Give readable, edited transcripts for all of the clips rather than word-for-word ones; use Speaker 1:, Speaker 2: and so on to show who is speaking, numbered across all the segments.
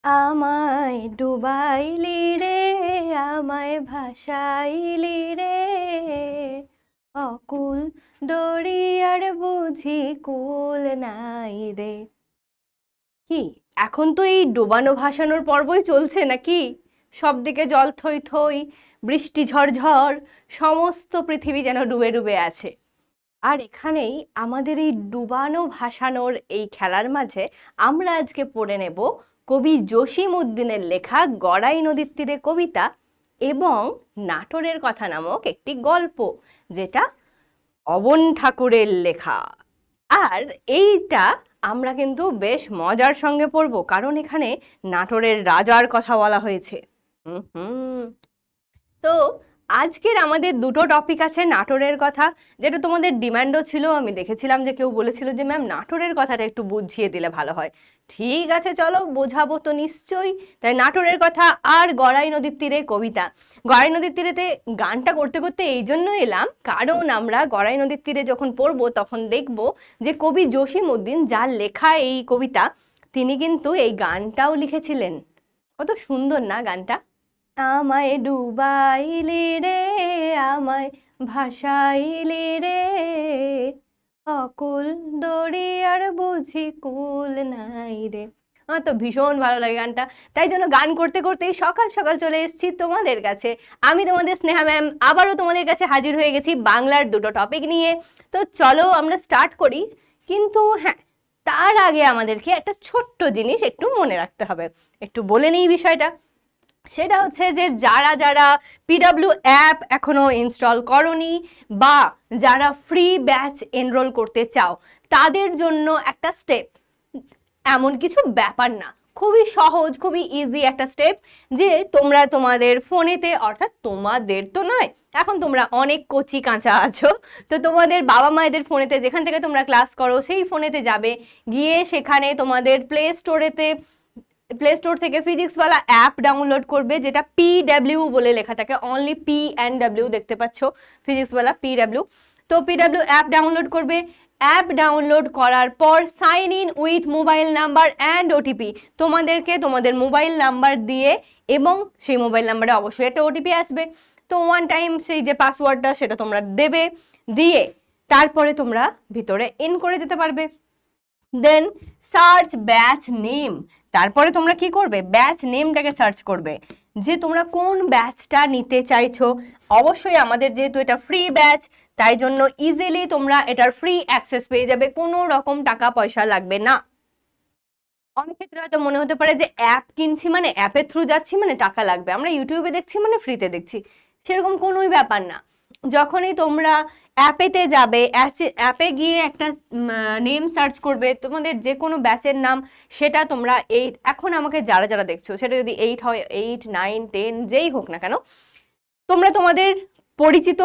Speaker 1: আমায় ডুবাইলি রে, আমায় ভাসাইলি রে, অকুল দরিয়ার বুঝি কুল নাই রে। কি এখন তো এই ডোবানো ভাসানোর পর্বই চলছে নাকি? সব দিকে জল থই থই, বৃষ্টি ঝড়ঝড়, সমস্ত পৃথিবী যেন ডুবে ডুবে আছে। আর এখানেই আমাদের এই ডুবানো ভাসানোর এই খেলার মাঝে আমরা আজকে পড়ে নেব কবি জসিম উদ্দিনের লেখা গড়াই নদীর তীরে কবিতা এবং নাটোরের কথা নামক একটি গল্প, যেটা অবন ঠাকুরের লেখা। আর এইটা আমরা কিন্তু বেশ মজার সঙ্গে পড়বো, কারণ এখানে নাটোরের রাজার কথা বলা হয়েছে। হুম। তো আজকের আমাদের দুটো টপিক আছে নাটোরের কথা, যেটা তোমাদের ডিমান্ডও ছিল। আমি দেখেছিলাম যে কেউ বলেছিল যে ম্যাম নাটোরের কথাটা একটু বুঝিয়ে দিলে ভালো হয়। ঠিক আছে, চলো বোঝাবো তো নিশ্চয়ই। তাই নাটোরের কথা আর গড়াই নদীর তীরে কবিতা। গড়াই নদীর তীরেতে গানটা করতে করতে এই জন্য এলাম, কারণ আমরা গড়াই নদীর তীরে যখন পড়বো তখন দেখব যে কবি জসিম উদ্দিন যার লেখা এই কবিতা, তিনি কিন্তু এই গানটাও লিখেছিলেন। কত সুন্দর না গানটা? আমায় ডুবাইলি রে, আমায় ভাসাইলি রে, অকুল দরিয়ার বুঝি কুল নাই রে। আমার তো ভীষণ ভালো লাগে গানটা, তাই জন্য গান করতে করতেই সকাল সকাল চলে এসেছি তোমাদের কাছে। আমি তোমাদের স্নেহা ম্যাম আবারও তোমাদের কাছে হাজির হয়ে গেছি বাংলার দুটো টপিক নিয়ে। তো চলো আমরা স্টার্ট করি, কিন্তু হ্যাঁ, তার আগে আমাদেরকে একটা ছোট্ট জিনিস একটু মনে রাখতে হবে। একটু বলে নিই বিষয়টা। সেটা হচ্ছে যে যারা যারা পিডব্লিউ অ্যাপ এখনো ইনস্টল করনি বা যারা ফ্রি ব্যাচ এনরোল করতে চাও, তাদের জন্য একটা স্টেপ। এমন কিছু ব্যাপার না, খুবই সহজ, খুবই ইজি একটা স্টেপ, যে তোমরা তোমাদের ফোনেতে, অর্থাৎ তোমাদের তো নয়, এখন তোমরা অনেক কচি কাঁচা আছো, তো তোমাদের বাবা মায়েদের ফোনেতে, যেখান থেকে তোমরা ক্লাস করো সেই ফোনেতে যাবে, গিয়ে সেখানে তোমাদের প্লে স্টোর থেকে ফিজিক্সওয়ালা অ্যাপ ডাউনলোড করবে, যেটা পিডব্লিউ বলে লেখা থাকে, অনলি P&W দেখতে পাচ্ছ, ফিজিক্সওয়ালা পিডব্লিউ। তো পিডব্লিউ অ্যাপ ডাউনলোড করবে। অ্যাপ ডাউনলোড করার পর sign in with mobile number and OTP, তোমাদেরকে তোমাদের মোবাইল নাম্বার দিয়ে, এবং সেই মোবাইল নাম্বারে অবশ্যই একটা ওটিপি আসবে। তো ওয়ান টাইম সেই যে পাসওয়ার্ডটা সেটা তোমরা দেবে, দিয়ে তারপরে তোমরা ভিতরে ইন করে যেতে পারবে। দেন সার্চ ব্যাচ নেম, তারপরে তোমরা কি করবে, ব্যাচ নেমটাকে সার্চ করবে যে তোমরা কোন ব্যাচটা নিতে চাইছো। অবশ্যই আমাদের যেহেতু এটা ফ্রি ব্যাচ, তাই জন্য ইজিলি তোমরা এটার ফ্রি অ্যাক্সেস পেয়ে যাবে, কোনো রকম টাকা পয়সা লাগবে না। অনেক ক্ষেত্রে হয়তো মনে হতে পারে যে অ্যাপ কিনছি মানে, অ্যাপের থ্রু যাচ্ছি মানে টাকা লাগবে, আমরা ইউটিউবে দেখছি মানে ফ্রিতে দেখছি, সেরকম কোনোই ব্যাপার না। যখনই তোমরা অ্যাপেতে যাবে, অ্যাপে গিয়ে একটা নেম সার্চ করবে, তোমাদের যে কোনো ব্যাচের নাম, সেটা তোমরা এখন আমাকে যারা যারা দেখছো, সেটা যদি 8 হয়, 8, 9, 10 যেই হোক না কেন, তোমরা তোমাদের পরিচিত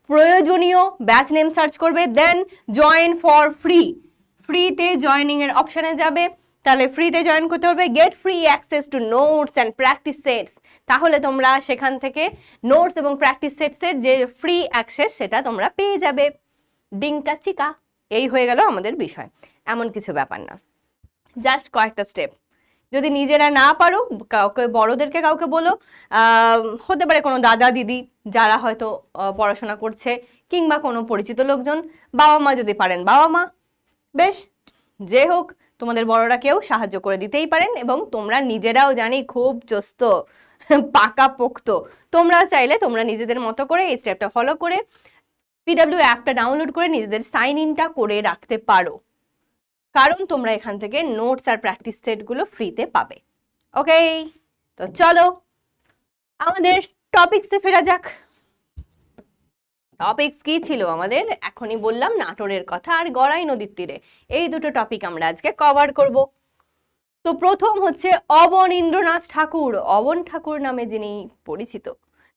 Speaker 1: প্রয়োজনীয় ব্যাচ নেম সার্চ করবে। দেন জয়েন ফর ফ্রি, ফ্রিতে জয়েনিং এর অপশনে যাবে, তাহলে ফ্রিতে জয়েন করতে হবে। Gate free access to notes and practice sets, তাহলে তোমরা সেখান থেকে নোটস এবং প্র্যাকটিস সেটসের যে ফ্রি অ্যাক্সেস সেটা তোমরা পেয়ে যাবে। ডিঙ্কা চিকা, এই হয়ে গেল আমাদের বিষয়। এমন কিছু ব্যাপার না, জাস্ট কয়েকটা স্টেপ। যদি নিজেরা না পারো, কাউকে, বড়দেরকে কাউকে বলো, হতে পারে কোনো দাদা দিদি যারা হয়তো পড়াশোনা করছে, কিংবা কোনো পরিচিত লোকজন, বাবা মা যদি পারেন বাবা মা, বেশ, যে হোক, তোমাদের বড়রা কেউ সাহায্য করে দিতেই পারেন। এবং তোমরা নিজেরাও জানি খুব চস্ত, পাকা পোক্ত, তোমরা চাইলে তোমরা নিজেদের মতো করে এই স্টেপটা ফলো করে পিডব্লিউ অ্যাপটা ডাউনলোড করে নিজেদের সাইন ইনটা করে রাখতে পারো, কারণ তোমরা এখান থেকে নোটস আর প্র্যাকটিস সেটগুলো ফ্রিতে পাবে। ওকে, তো চলো আমাদের টপিকসে ফেরা যাক। টপিকস কি ছিল আমাদের, এখনই বললাম নাটোরের কথা আর গড়াই নদীর তীরে, এই দুটো টপিক আমরা আজকে কভার করব। তো প্রথম হচ্ছে অবনীন্দ্রনাথ ঠাকুর, অবন ঠাকুর নামে যিনি পরিচিত।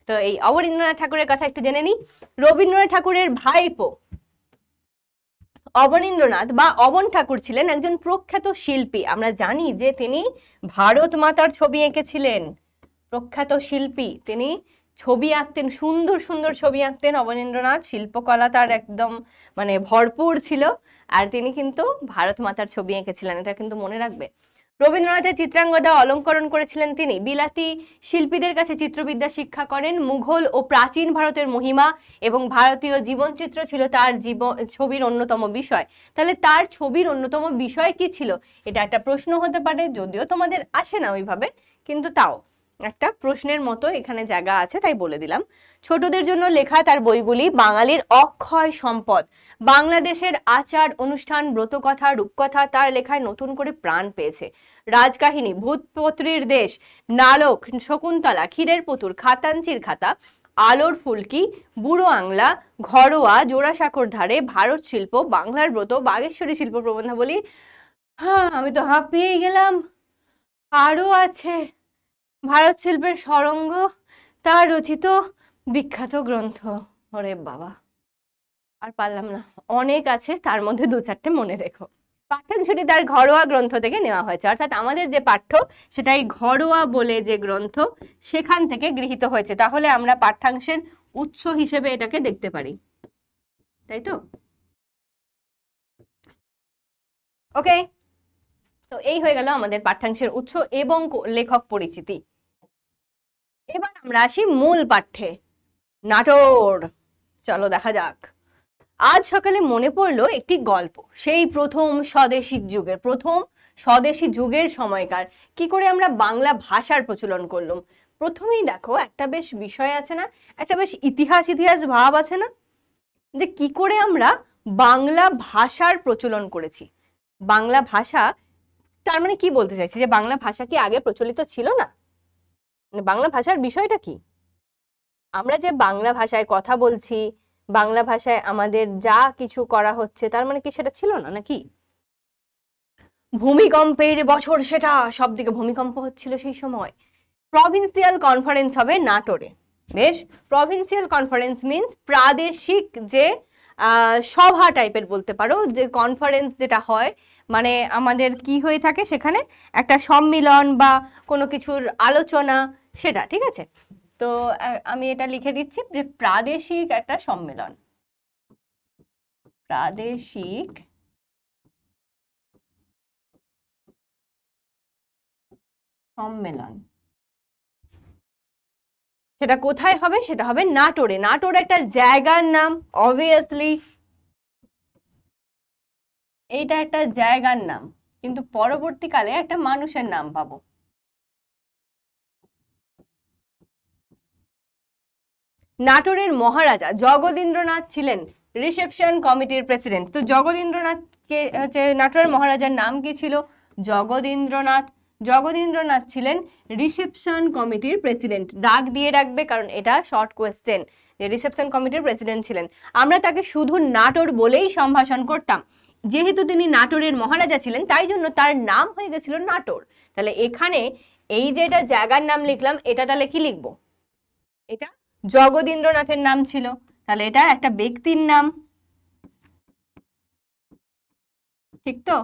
Speaker 1: তো এই অবনীন্দ্রনাথ ঠাকুরের কথা একটু জেনে নিই। রবীন্দ্রনাথ ঠাকুরের ভাইপো অবনীন্দ্রনাথ বা অবন ঠাকুর ছিলেন একজন প্রখ্যাত শিল্পী। আমরা জানি যে তিনি ভারত মাতার ছবি এঁকেছিলেন, প্রখ্যাত শিল্পী তিনি, ছবি আঁকতেন, সুন্দর সুন্দর ছবি আঁকতেন অবনীন্দ্রনাথ, শিল্পকলা তার একদম মানে ভরপুর ছিল। আর তিনি কিন্তু ভারত মাতার ছবি এঁকেছিলেন, এটা কিন্তু মনে রাখবে। রবীন্দ্রনাথের চিত্রাঙ্গদা অলঙ্করণ করেছিলেন তিনি। বিলাতি শিল্পীদের কাছে চিত্রবিদ্যা শিক্ষা করেন। মুঘল ও প্রাচীন ভারতের মহিমা এবং ভারতীয় জীবনচিত্র ছিল তার ছবির অন্যতম বিষয়। তাহলে তার ছবির অন্যতম বিষয় কি ছিল? এটা একটা প্রশ্ন হতে পারে, যদিও তোমাদের আসে না ওইভাবে, কিন্তু তাও একটা প্রশ্নের মতো এখানে জায়গা আছে, তাই বলে দিলাম। ছোটদের জন্য লেখা তার বইগুলি বাঙালির অক্ষয় সম্পদ। বাংলাদেশের আচার অনুষ্ঠান, ব্রতকথা, রূপকথা তার লেখায় নতুন করে প্রাণ পেয়েছে। রাজকাহিনী, ভূতপত্রীর দেশ, নালক, শকুন্তলা, ক্ষীরের পুতুল, খাতাঞ্চির খাতা, আলোর ফুলকি, বুড়ো আংলা, ঘরোয়া, জোড়াসাঁকোর ধারে, ভারত শিল্প, বাংলার ব্রত, বাগেশ্বরী শিল্প প্রবন্ধাবলী। আমি তো হাঁপিয়ে গেলাম। আরো আছে ভারত শিল্পের সরঙ্গ, তার রচিত বিখ্যাত গ্রন্থ। ওরে বাবা, আর পারলাম না, অনেক আছে, তার মধ্যে দু চারটে মনে রেখো। পাঠ্যাংশটি তার ঘরোয়া গ্রন্থ থেকে নেওয়া হয়েছে, অর্থাৎ আমাদের যে পাঠ্য সেটাই ঘরোয়া বলে যে গ্রন্থ সেখান থেকে গৃহীত হয়েছে। তাহলে আমরা পাঠ্যাংশের উৎস হিসেবে এটাকে দেখতে পারি, তাই তো? ওকে, তো এই হয়ে গেল আমাদের পাঠ্যাংশের উৎস এবং লেখক পরিচিতি। এবার আমরা আসি মূল পাঠ্যে, নাটোর। চলো দেখা যাক। আজ সকালে মনে পড়লো একটি গল্প, সেই প্রথম স্বদেশী যুগের সময়কার কি করে আমরা বাংলা ভাষার প্রচলন করলাম। প্রথমেই দেখো একটা বেশ বিষয় আছে না, একটা বেশ ইতিহাস ভাব আছে না, যে কি করে আমরা বাংলা ভাষার প্রচলন করেছি। বাংলা ভাষা তার মানে কি বলতে চাইছি, যে বাংলা ভাষা কি আগে প্রচলিত ছিল না? মানে বাংলা ভাষার বিষয়টা কি? আমরা যে বাংলা ভাষায় কথা বলছি, বাংলা ভাষায় আমাদের যা কিছু করা হচ্ছে, তার মানে কি সেটা ছিল না নাকি? ভূমিকম্পের বছর সেটা, সব দিকে ভূমিকম্প হচ্ছিল সেই সময়। প্রভিন্সিয়াল কনফারেন্স হবে নাটোরে। বেশ, প্রভিন্সিয়াল কনফারেন্স মিন্স প্রাদেশিক যে সভা টাইপের বলতে পারো, যে কনফারেন্স যেটা হয়, মানে আমাদের কি হয়ে থাকে সেখানে একটা সম্মিলন বা কোনো কিছুর আলোচনা, সেটা ঠিক আছে। তো আমি এটা লিখে দিচ্ছি যে প্রাদেশিক একটা সম্মেলন, প্রাদেশিক সম্মেলন, সেটা কোথায় হবে? সেটা হবে নাটোরে। নাটোর একটা জায়গার নাম, অবভিয়াসলি এইটা একটা জায়গার নাম, কিন্তু পরবর্তীকালে একটা মানুষের নাম পাবো। নাটোরের মহারাজা জগদীন্দ্রনাথ ছিলেন রিসেপশন কমিটির প্রেসিডেন্ট। তো জগদীন্দ্রনাথকে হচ্ছে নাটোরের মহারাজার নাম কি ছিল? জগদীন্দ্রনাথ। জগদীন্দ্রনাথ ছিলেন রিসেপশন কমিটির প্রেসিডেন্ট। দাগ দিয়ে রাখবে, কারণ এটা শর্ট কোয়েশ্চেন, যে রিসেপশন কমিটির প্রেসিডেন্ট ছিলেন। আমরা তাকে শুধু নাটোর বলেই সম্ভাষণ করতাম। যেহেতু তিনি নাটোরের মহারাজা ছিলেন, তাই জন্য তার নাম হয়ে গেছিল নাটোর। তাহলে এখানে এই যে এটা জায়গার নাম লিখলাম, এটা তাহলে কি লিখবো? এটা জগদীন্দ্রনাথের নাম ছিল, তাহলে এটা একটা ব্যক্তির নাম, ঠিক তো?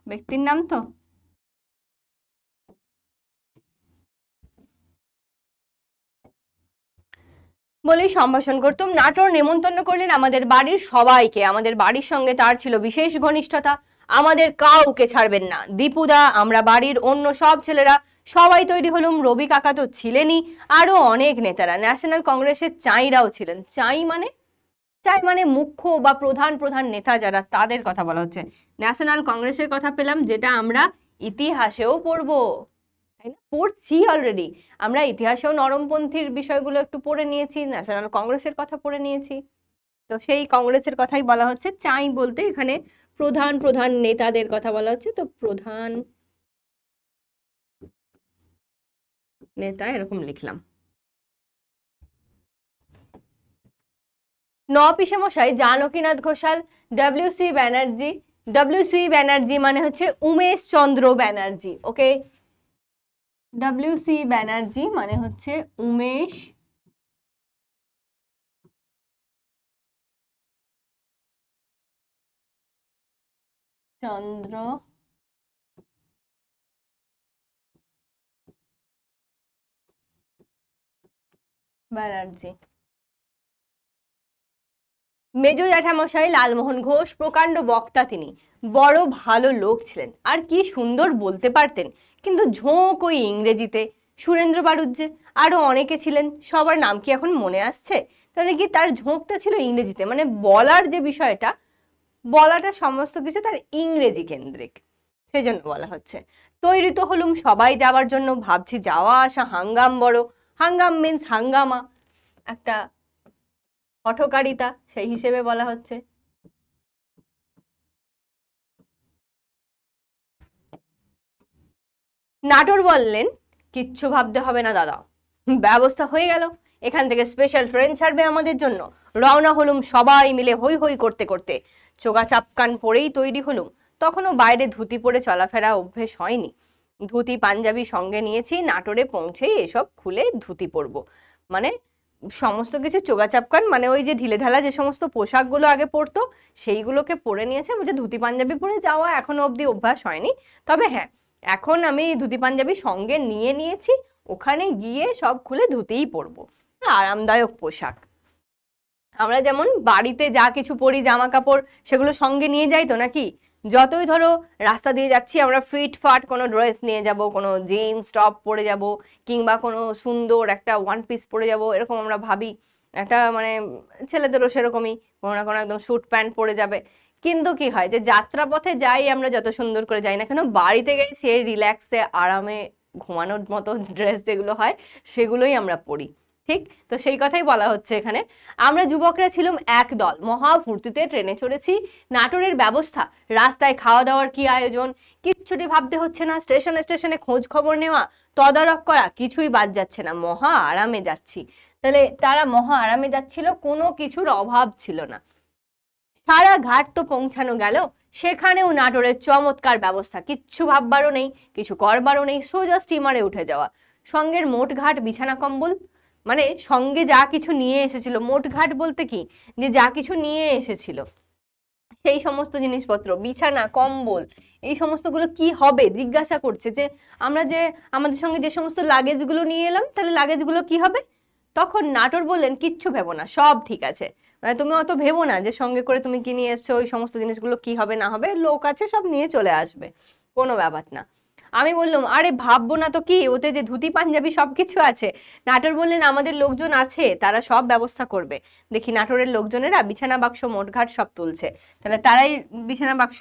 Speaker 1: ব্যক্তির নাম তো। বলেই সম্ভাষণ করতাম। নাটোর নেমন্তন্ন করলেন আমাদের বাড়ির সবাইকে, আমাদের বাড়ির সঙ্গে তার ছিল বিশেষ ঘনিষ্ঠতা, আমাদের কাউকে ছাড়বেন না। দীপুদা, আমরা বাড়ির অন্য সব ছেলেরা সবাই তৈরি হলুম, রবি কাকা তো ছিলেনই, আরো অনেক নেতারা, ন্যাশনাল কংগ্রেসের চাইরাও ছিলেন। চাই মানে মুখ্য বা প্রধান প্রধান নেতা যারা, তাদের কথা বলা হচ্ছে। ন্যাশনাল কংগ্রেসের কথা পেলাম, যেটা আমরা ইতিহাসেও পড়বো, তাই না? পড়ছি অলরেডি, আমরা ইতিহাসেও নরমপন্থীর বিষয়গুলো একটু পড়ে নিয়েছি, ন্যাশনাল কংগ্রেসের কথা পড়ে নিয়েছি। তো সেই কংগ্রেসের কথাই বলা হচ্ছে। চাই বলতে এখানে প্রধান প্রধান নেতাদের কথা বলা হচ্ছে, তো প্রধান নেতা এরকম লিখলাম। পিসেমশাই জানকীনাথ ঘোষাল, ডব্লিউ.সি. ব্যানার্জি। ডব্লিউ.সি. ব্যানার্জি মানে হচ্ছে উমেশ চন্দ্র ব্যানার্জি। ওকে, ডব্লিউ.সি. ব্যানার্জি মানে হচ্ছে উমেশ চন্দ্র ব্যানার্জি। মেজ জ্যাঠামশাই লালমোহন ঘোষ প্রকাণ্ড বক্তা, তিনি বড় ভালো লোক ছিলেন, আর কি সুন্দর বলতে পারতেন, কিন্তু ঝোঁক ওই ইংরেজিতে। সুরেন্দ্র বাড়ুজ্যে, আরো অনেকে ছিলেন, সবার নাম কি এখন মনে আসছে? তাহলে কি তার ঝোঁকটা ছিল ইংরেজিতে, মানে বলার যে বিষয়টা, বলাটা সমস্ত কিছু তার ইংরেজি কেন্দ্রিক, সেই জন্য বলা হচ্ছে। তৈরি তো হলুম সবাই যাওয়ার জন্য, ভাবছি যাওয়া আসা হাঙ্গাম বড়। হাঙ্গাম মিন্স হাঙ্গামা, একটা হঠকারিতা, সেই হিসেবে বলা হচ্ছে। নাটোর বললেন, কিচ্ছু ভাবতে হবে না দাদা, ব্যবস্থা হয়ে গেল। এখান থেকে স্পেশাল ট্রেন ছাড়বে আমাদের জন্য। রওনা হলুম সবাই মিলে হই হই করতে করতে। চোগা চাপকান পরেই তৈরি হলুম। তখনও বাইরে ধুতি পরে চলাফেরা অভ্যেস হয়নি। ধুতি পাঞ্জাবি সঙ্গে নিয়েছি, নাটোরে পৌঁছেই এসব খুলে ধুতি পরবো। মানে সমস্ত কিছু চোগা চাপকান, মানে ওই যে ঢিলে ঢালা যে সমস্ত পোশাকগুলো আগে পরতো সেইগুলোকে পরে নিয়েছে। বলছে ধুতি পাঞ্জাবি পরে যাওয়া এখনো অবধি অভ্যাস হয়নি, তবে হ্যাঁ এখন আমি ধুতি পাঞ্জাবি সঙ্গে নিয়ে নিয়েছি, ওখানে গিয়ে সব খুলে ধুতিই পরবো। আরামদায়ক পোশাক। আমরা যেমন বাড়িতে যা কিছু পরি জামা কাপড়, সেগুলো সঙ্গে নিয়ে যাই তো নাকি? যতই ধরো রাস্তা দিয়ে যাচ্ছি আমরা ফিট ফাট কোনো ড্রেস নিয়ে যাব, কোনো জিন্স টপ পরে যাব, কিংবা কোনো সুন্দর একটা ওয়ান পিস পরে যাব, এরকম আমরা ভাবি। একটা মানে ছেলেদেরও সেরকমই, কোনো না কোনো একদম স্যুট প্যান্ট পরে যাবে। কিন্তু কি হয় যে যাত্রাপথে যাই আমরা যত সুন্দর করে যাই না কেন, বাড়িতে গিয়ে সে রিল্যাক্সে আরামে ঘুমানোর মতো ড্রেস যেগুলো হয় সেগুলোই আমরা পরি। ঠিক তো সেই কথাই বলা হচ্ছে এখানে। আমরা যুবকরা ছিলাম এক দল, মহা ফুর্তিতে ট্রেনে চড়েছি। নাটোরের ব্যবস্থা, রাস্তায় খাওয়া দাওয়ার কি আয়োজন, কিচ্ছুটি ভাবতে হচ্ছে না। স্টেশনে স্টেশনে খোঁজ খবর নেওয়া, তদারক করা, কিছুই বাদ যাচ্ছে না। মহা আরামে যাচ্ছি। তাহলে তারা মহা আরামে যাচ্ছিল, কোনো কিছুর অভাব ছিল না। সারা ঘাট তো পৌঁছানো গেল, সেখানেও নাটোরের চমৎকার ব্যবস্থা, কিচ্ছু ভাববারও নেই, কিছু করবারও নেই, সোজা স্টিমারে উঠে যাওয়া। সঙ্গের মোট ঘাট বিছানা কম্বল, মানে সঙ্গে যা কিছু নিয়ে এসেছিল, মোট ঘাট বলতে কি, যে যা কিছু নিয়ে এসেছিল সেই সমস্ত জিনিসপত্র, বিছানা কম্বল, এই সমস্তগুলো কি হবে জিজ্ঞাসা করছে, যে আমরা যে আমাদের সঙ্গে যে সমস্ত লাগেজগুলো নিয়ে এলাম, তাহলে লাগেজগুলো কি হবে? তখন নাটোর বললেন, কিচ্ছু ভেবো না, সব ঠিক আছে। মানে তুমি অত ভেবো না যে সঙ্গে করে তুমি কি নিয়ে এসছো, ওই সমস্ত জিনিসগুলো কি হবে না হবে, লোক আছে সব নিয়ে চলে আসবে, কোনো ব্যাপার না। আমি বললাম, আরে ভাববো না তো কি, ওতে যে ধুতি পাঞ্জাবি সবকিছু আছে। নাটোর বললেন, আমাদের লোকজন আছে, তারা সব ব্যবস্থা করবে। দেখি নাটোরের লোকজনেরা বিছানা বাক্স মোটঘাট সব তুলছে, তাহলে তারাই বিছানা বাক্স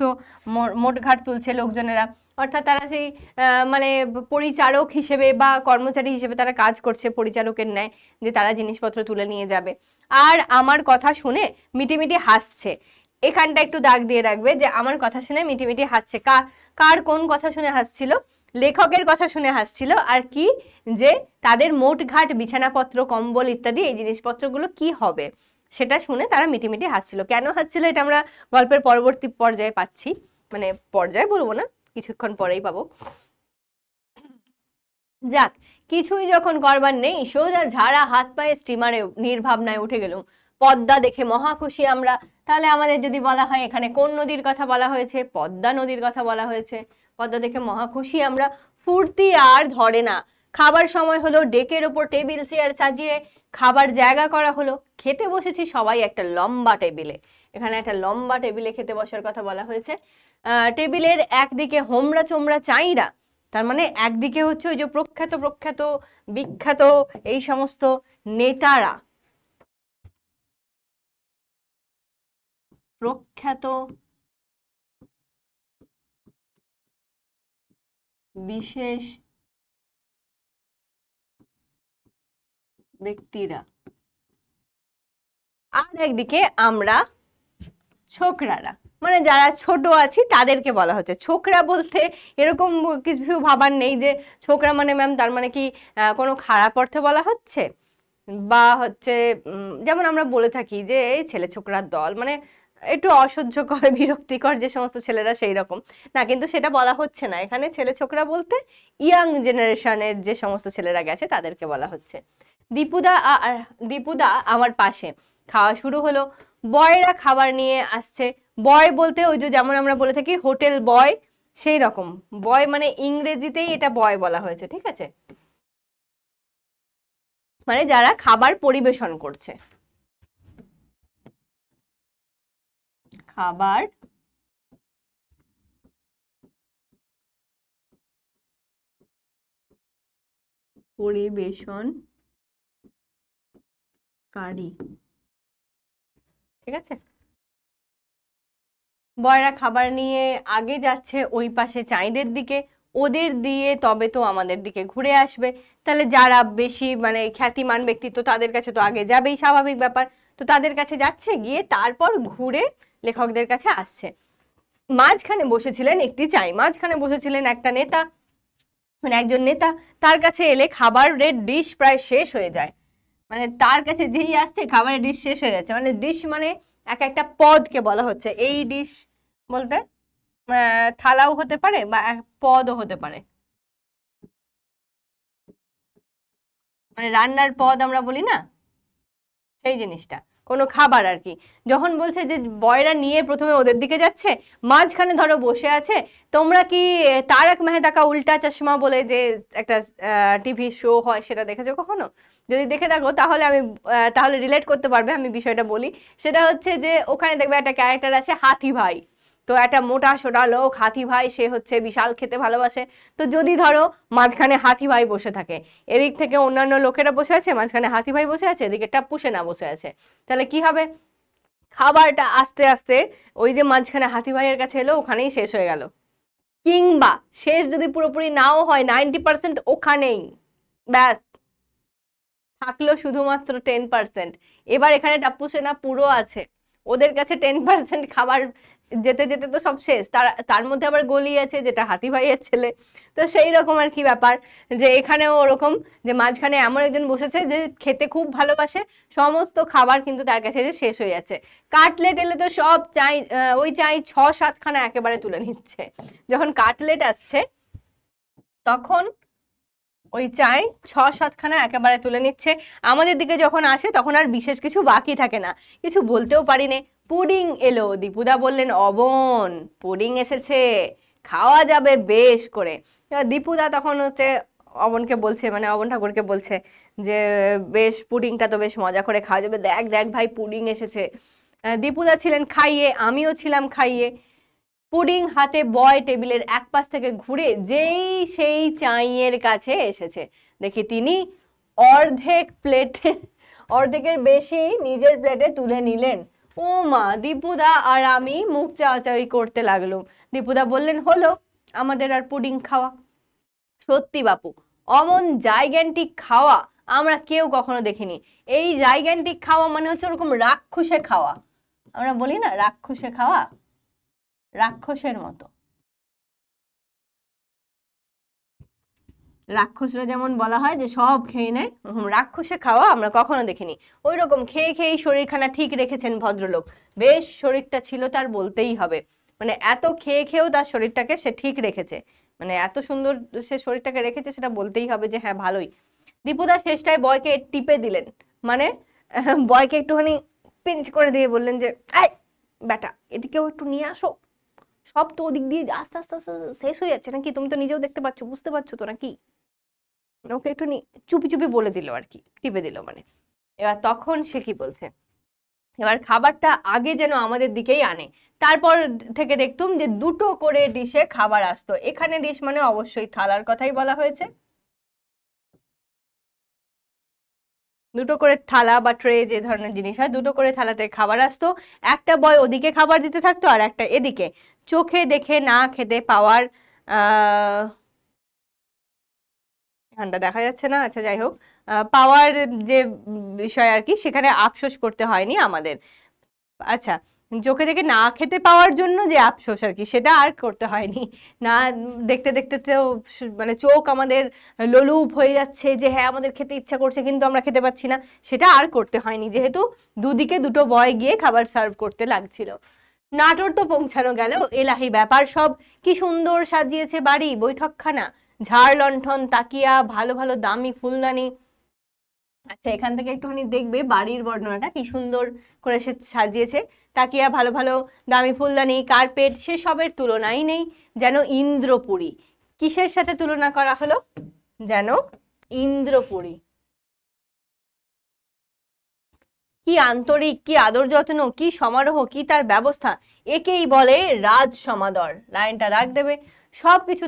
Speaker 1: মোটঘাট তুলছে লোকজনেরা, অর্থাৎ তারা সেই মানে পরিচারক হিসেবে বা কর্মচারী হিসেবে তারা কাজ করছে পরিচারকের ন্যায়, যে তারা জিনিসপত্র তুলে নিয়ে যাবে। আর আমার কথা শুনে মিটিমিটি হাসছে। এখানটা একটু দাগ দিয়ে রাখবে যে আমার কথা শুনে মিটিমিটি হাসছে, কার কোন কথা শুনে হাসছিল? লেখকের কথা শুনে হাসছিল। আর কি, যে তাদের মোট ঘাট বিছানাপত্র কম্বল ইত্যাদি এই জিনিসপত্রগুলো কি হবে সেটা শুনে তারা মিটিমিটি হাসছিল। কেন হাসছিল এটা আমরা গল্পের পরবর্তী পর্যায়ে পাচ্ছি, মানে পর্যায়ে বলবো না, কিছুক্ষণ পরেই পাবো। যাক, কিছুই যখন করবার নেই, সোজা ঝাড়া হাত পায়ে স্টিমারে নির্ভাবনায় উঠে গেলুম। পদ্মা দেখে মহা খুশি আমরা। তাহলে আমাদের যদি বলা হয় এখানে কোন নদীর কথা বলা হয়েছে, পদ্মা নদীর কথা বলা হয়েছে। পদ্মা দেখে মহা খুশি আমরা, ফুর্তি আর ধরে না। খাবার সময় হলো, ডেকের ওপর টেবিল চেয়ার সাজিয়ে খাবার জায়গা করা হলো। খেতে বসেছি সবাই একটা লম্বা টেবিলে। এখানে একটা লম্বা টেবিলে খেতে বসার কথা বলা হয়েছে। টেবিলের একদিকে হোমরা চোমরা চাইরা, তার মানে একদিকে হচ্ছে ওই যে প্রখ্যাত প্রখ্যাত বিখ্যাত এই সমস্ত নেতারা, প্রখ্যাত বিশেষ ব্যক্তিরা, আর একদিকে আমরা ছোকরারা, মানে যারা ছোট আছি তাদেরকে বলা হচ্ছে ছোকরা। বলতে এরকম কিছু ভাবার নেই যে ছোকরা মানে ম্যাম তার মানে কি কোনো খারাপ অর্থে বলা হচ্ছে, বা হচ্ছে যেমন আমরা বলে থাকি যে এই ছেলে ছোকরার দল, মানে একটু অসহ্যকর বিরক্তিকর যে সমস্ত ছেলেরা, সেই রকম না, কিন্তু সেটা বলা হচ্ছে না এখানে। ছেলে ছোকরা বলতে ইয়াং জেনারেশনের যে সমস্ত ছেলেরা গেছে তাদেরকে বলা হচ্ছে। দীপুদা আমার পাশে। খাওয়া শুরু হলো। বয়রা খাবার নিয়ে আসছে। বয় বলতে ওই যে যেমন আমরা বলে থাকি হোটেল বয়, সেই রকম বয়, মানে ইংরেজিতেই এটা বয় বলা হয়েছে, ঠিক আছে, মানে যারা খাবার পরিবেশন করছে। খাবার পরিবেশনকারী, ঠিক আছে। বয়রা খাবার নিয়ে আগে যাচ্ছে ওই পাশে চাঁইদের দিকে, ওদের দিয়ে তবে তো আমাদের দিকে ঘুরে আসবে। তাহলে যারা বেশি মানে খ্যাতিমান ব্যক্তিত্ব তাদের কাছে তো আগে যাবেই, স্বাভাবিক ব্যাপার। তো তাদের কাছে যাচ্ছে, গিয়ে তারপর ঘুরে লেখকদের কাছে আসছে। মাঝখানে বসেছিলেন একটি চাই, মাঝখানে বসেছিলেন একটা নেতা, মানে একজন নেতা। তার কাছে এলে খাবারের ডিশ প্রায় শেষ হয়ে যায়, মানে তার কাছে যেই আসছে খাবারের ডিশ শেষ হয়ে যাচ্ছে। মানে ডিশ মানে এক একটা পদকে বলা হচ্ছে। এই ডিশ বলতে থালাও হতে পারে বা পদও হতে পারে, মানে রান্নার পদ আমরা বলি না, সেই জিনিসটা কোনো খাবার আর কি। যখন বলছে যে বয়রা নিয়ে প্রথমে ওদের দিকে যাচ্ছে, মাঝখানে ধরো বসে আছে। তোমরা কি তারক মেহতা কা উল্টা চশমা বলে যে একটা টিভি শো হয় সেটা দেখেছো কখনো? যদি দেখে থাকো তাহলে তাহলে রিলেট করতে পারবে, আমি বিষয়টা বলি। সেটা হচ্ছে যে ওখানে দেখবে একটা ক্যারেক্টার আছে হাতি ভাই। তো একটা মোটা সোটা লোক হাতি ভাই, সে হচ্ছে বিশাল খেতে ভালোবাসে। তো যদি ধরো মাঝখানে হাতি ভাই বসে থাকে, এদিক থেকে অন্যান্য লোকেরা বসে আছে, মাঝখানে হাতি ভাই বসে আছে, এদিকে টাপ্পু সেনা বসে আছে, তাহলে কি হবে? খাবারটা আস্তে আস্তে ওই যে মাঝখানে হাতি ভাইয়ের কাছে এলো, ওখানেই শেষ হয়ে গেল। কিংবা শেষ যদি পুরোপুরি নাও হয়, 90% ওখানেই, ব্যাস থাকলো শুধুমাত্র 10%। এবার এখানে টাপ্পু সেনা পুরো আছে, ওদের কাছে 10% খাবার যেতে যেতে তো সব শেষ। তার মধ্যে আবার গলি আছে যেটা হাতি ভাইয়ের ছেলে। তো সেই রকম আর কি ব্যাপার, যে এখানেও ওরকম, যে মাঝখানে এমন একজন বসেছে যে খেতে খুব ভালোবাসে, সমস্ত খাবার কিন্তু তার কাছে যে শেষ হয়ে যাচ্ছে। কাটলেট এলে তো সব চাই, ওই চাই 6-7খানা একেবারে তুলে নিচ্ছে। যখন কাটলেট আসছে তখন ওই চাই 6-7খানা একেবারে তুলে নিচ্ছে। আমাদের দিকে যখন আসে তখন আর বিশেষ কিছু বাকি থাকে না, কিছু বলতেও পারি নে। পুডিং এলো, দীপুদা বললেন অবন পুডিং এসেছে, খাওয়া যাবে বেশ করে। এবার দীপুদা তখন হচ্ছে অবনকে বলছে, মানে অবন ঠাকুরকে বলছে যে বেশ পুডিংটা তো বেশ মজা করে খাওয়া যাবে, দেখ দেখ ভাই পুডিং এসেছে। দীপুদা ছিলেন খাইয়ে, আমিও ছিলাম খাইয়ে। পুডিং হাতে বয় টেবিলের এক পাশ থেকে ঘুরে যেই সেই চাইয়ের কাছে এসেছে, দেখি তিনি অর্ধেকের বেশি নিজের প্লেটে তুলে নিলেন। ও মা, দীপুদা আর আমি মুখ চাওয়াচাওয়ি করতে লাগলুম। দীপুদা বললেন হলো আমাদের আর পুডিং খাওয়া। সত্যি বাপু, অমন জাইগ্যান্টিক খাওয়া আমরা কেউ কখনো দেখিনি। এই জাইগ্যান্টিক খাওয়া মানে হচ্ছে ওরকম রাক্ষসে খাওয়া, আমরা বলি না রাক্ষসে খাওয়া, রাক্ষসের মতো। রাক্ষসরা যেমন বলা হয় যে সব খেয়ে নেয়, রাক্ষসে খাওয়া আমরা কখনো দেখিনি। ওই রকম খেয়ে খেয়েই শরীরখানা ঠিক রেখেছেন ভদ্রলোক। বেশ শরীরটা ছিল তার, বলতেই হবে। মানে এত খেয়ে খেয়েও তার শরীরটাকে সে ঠিক রেখেছে, মানে এত সুন্দর সে শরীরটাকে রেখেছে, সেটা বলতেই হবে যে হ্যাঁ ভালোই। দীপুদা শেষটায় বয়কে টিপে দিলেন, মানে বয়কে একটুখানি পিঞ্চ করে দিয়ে বললেন যে এই বেটা এদিকেও একটু নিয়ে আসো, সব তো ওদিক দিয়ে আস্তে আস্তে আস্তে শেষ হয়ে যাচ্ছে নাকি, তুমি তো নিজেও দেখতে পাচ্ছ, বুঝতে পারছো তো নাকি? ওকে একটু চুপি চুপি বলে দিল আর কি, টিপে দিল মানে। এবার তখন সে কি বলছে, এবার খাবারটা আগে যেন আমাদের দিকেই আনে। তারপর থেকে দেখতুম যে দুটো করে ডিশে খাবার আসতো। এখানে ডিশ মানে অবশ্যই থালার কথাই বলা হয়েছে, দুটো করে থালা বা ট্রে যে ধরনের জিনিস হয়, দুটো করে থালাতে খাবার আসতো। একটা বয় ওদিকে খাবার দিতে থাকতো আর একটা এদিকে। চোখে দেখে না খেতে পাওয়ার এখানটা দেখা যাচ্ছে না, আচ্ছা যাই হোক, পাওয়ার যে বিষয় আর কি, সেখানে আফসোস করতে হয়নি আমাদের। আচ্ছা, চোখে দেখে না খেতে পাওয়ার জন্য যে আফসোস আর কি, সেটা আর করতে হয়নি। না দেখতে দেখতে তো মানে চোখ আমাদের লোলুপ হয়ে যাচ্ছে যে হ্যাঁ আমাদের খেতে ইচ্ছা করছে কিন্তু আমরা খেতে পাচ্ছি না, সেটা আর করতে হয়নি, যেহেতু দুদিকে দুটো বয় গিয়ে খাবার সার্ভ করতে লাগছিল। নাটোর তো পৌঁছানো গেল, এলাহি ব্যাপার সব। কি সুন্দর সাজিয়েছে বাড়ি বৈঠকখানা, ঝাড় লণ্ঠন তাকিয়া ভালো ভালো দামি ফুলদানি। আচ্ছা, এখান থেকে একটুখানি দেখবে বাড়ির বর্ণনাটা কি সুন্দর করে সে সাজিয়েছে। তাকিয়া ভালো ভালো দামি ফুলদানি, কার্পেট, সে সবের তুলনাই নেই, যেন ইন্দ্রপুরী। কিসের সাথে তুলনা করা হলো? যেন ইন্দ্রপুরী। কি আন্তরিক, কি আদর যত্ন, কি সমারোহ, কি তার ব্যবস্থা, একেই বলে রাজ সমাদর। লাইনটা রাখ দেবে। সবকিছু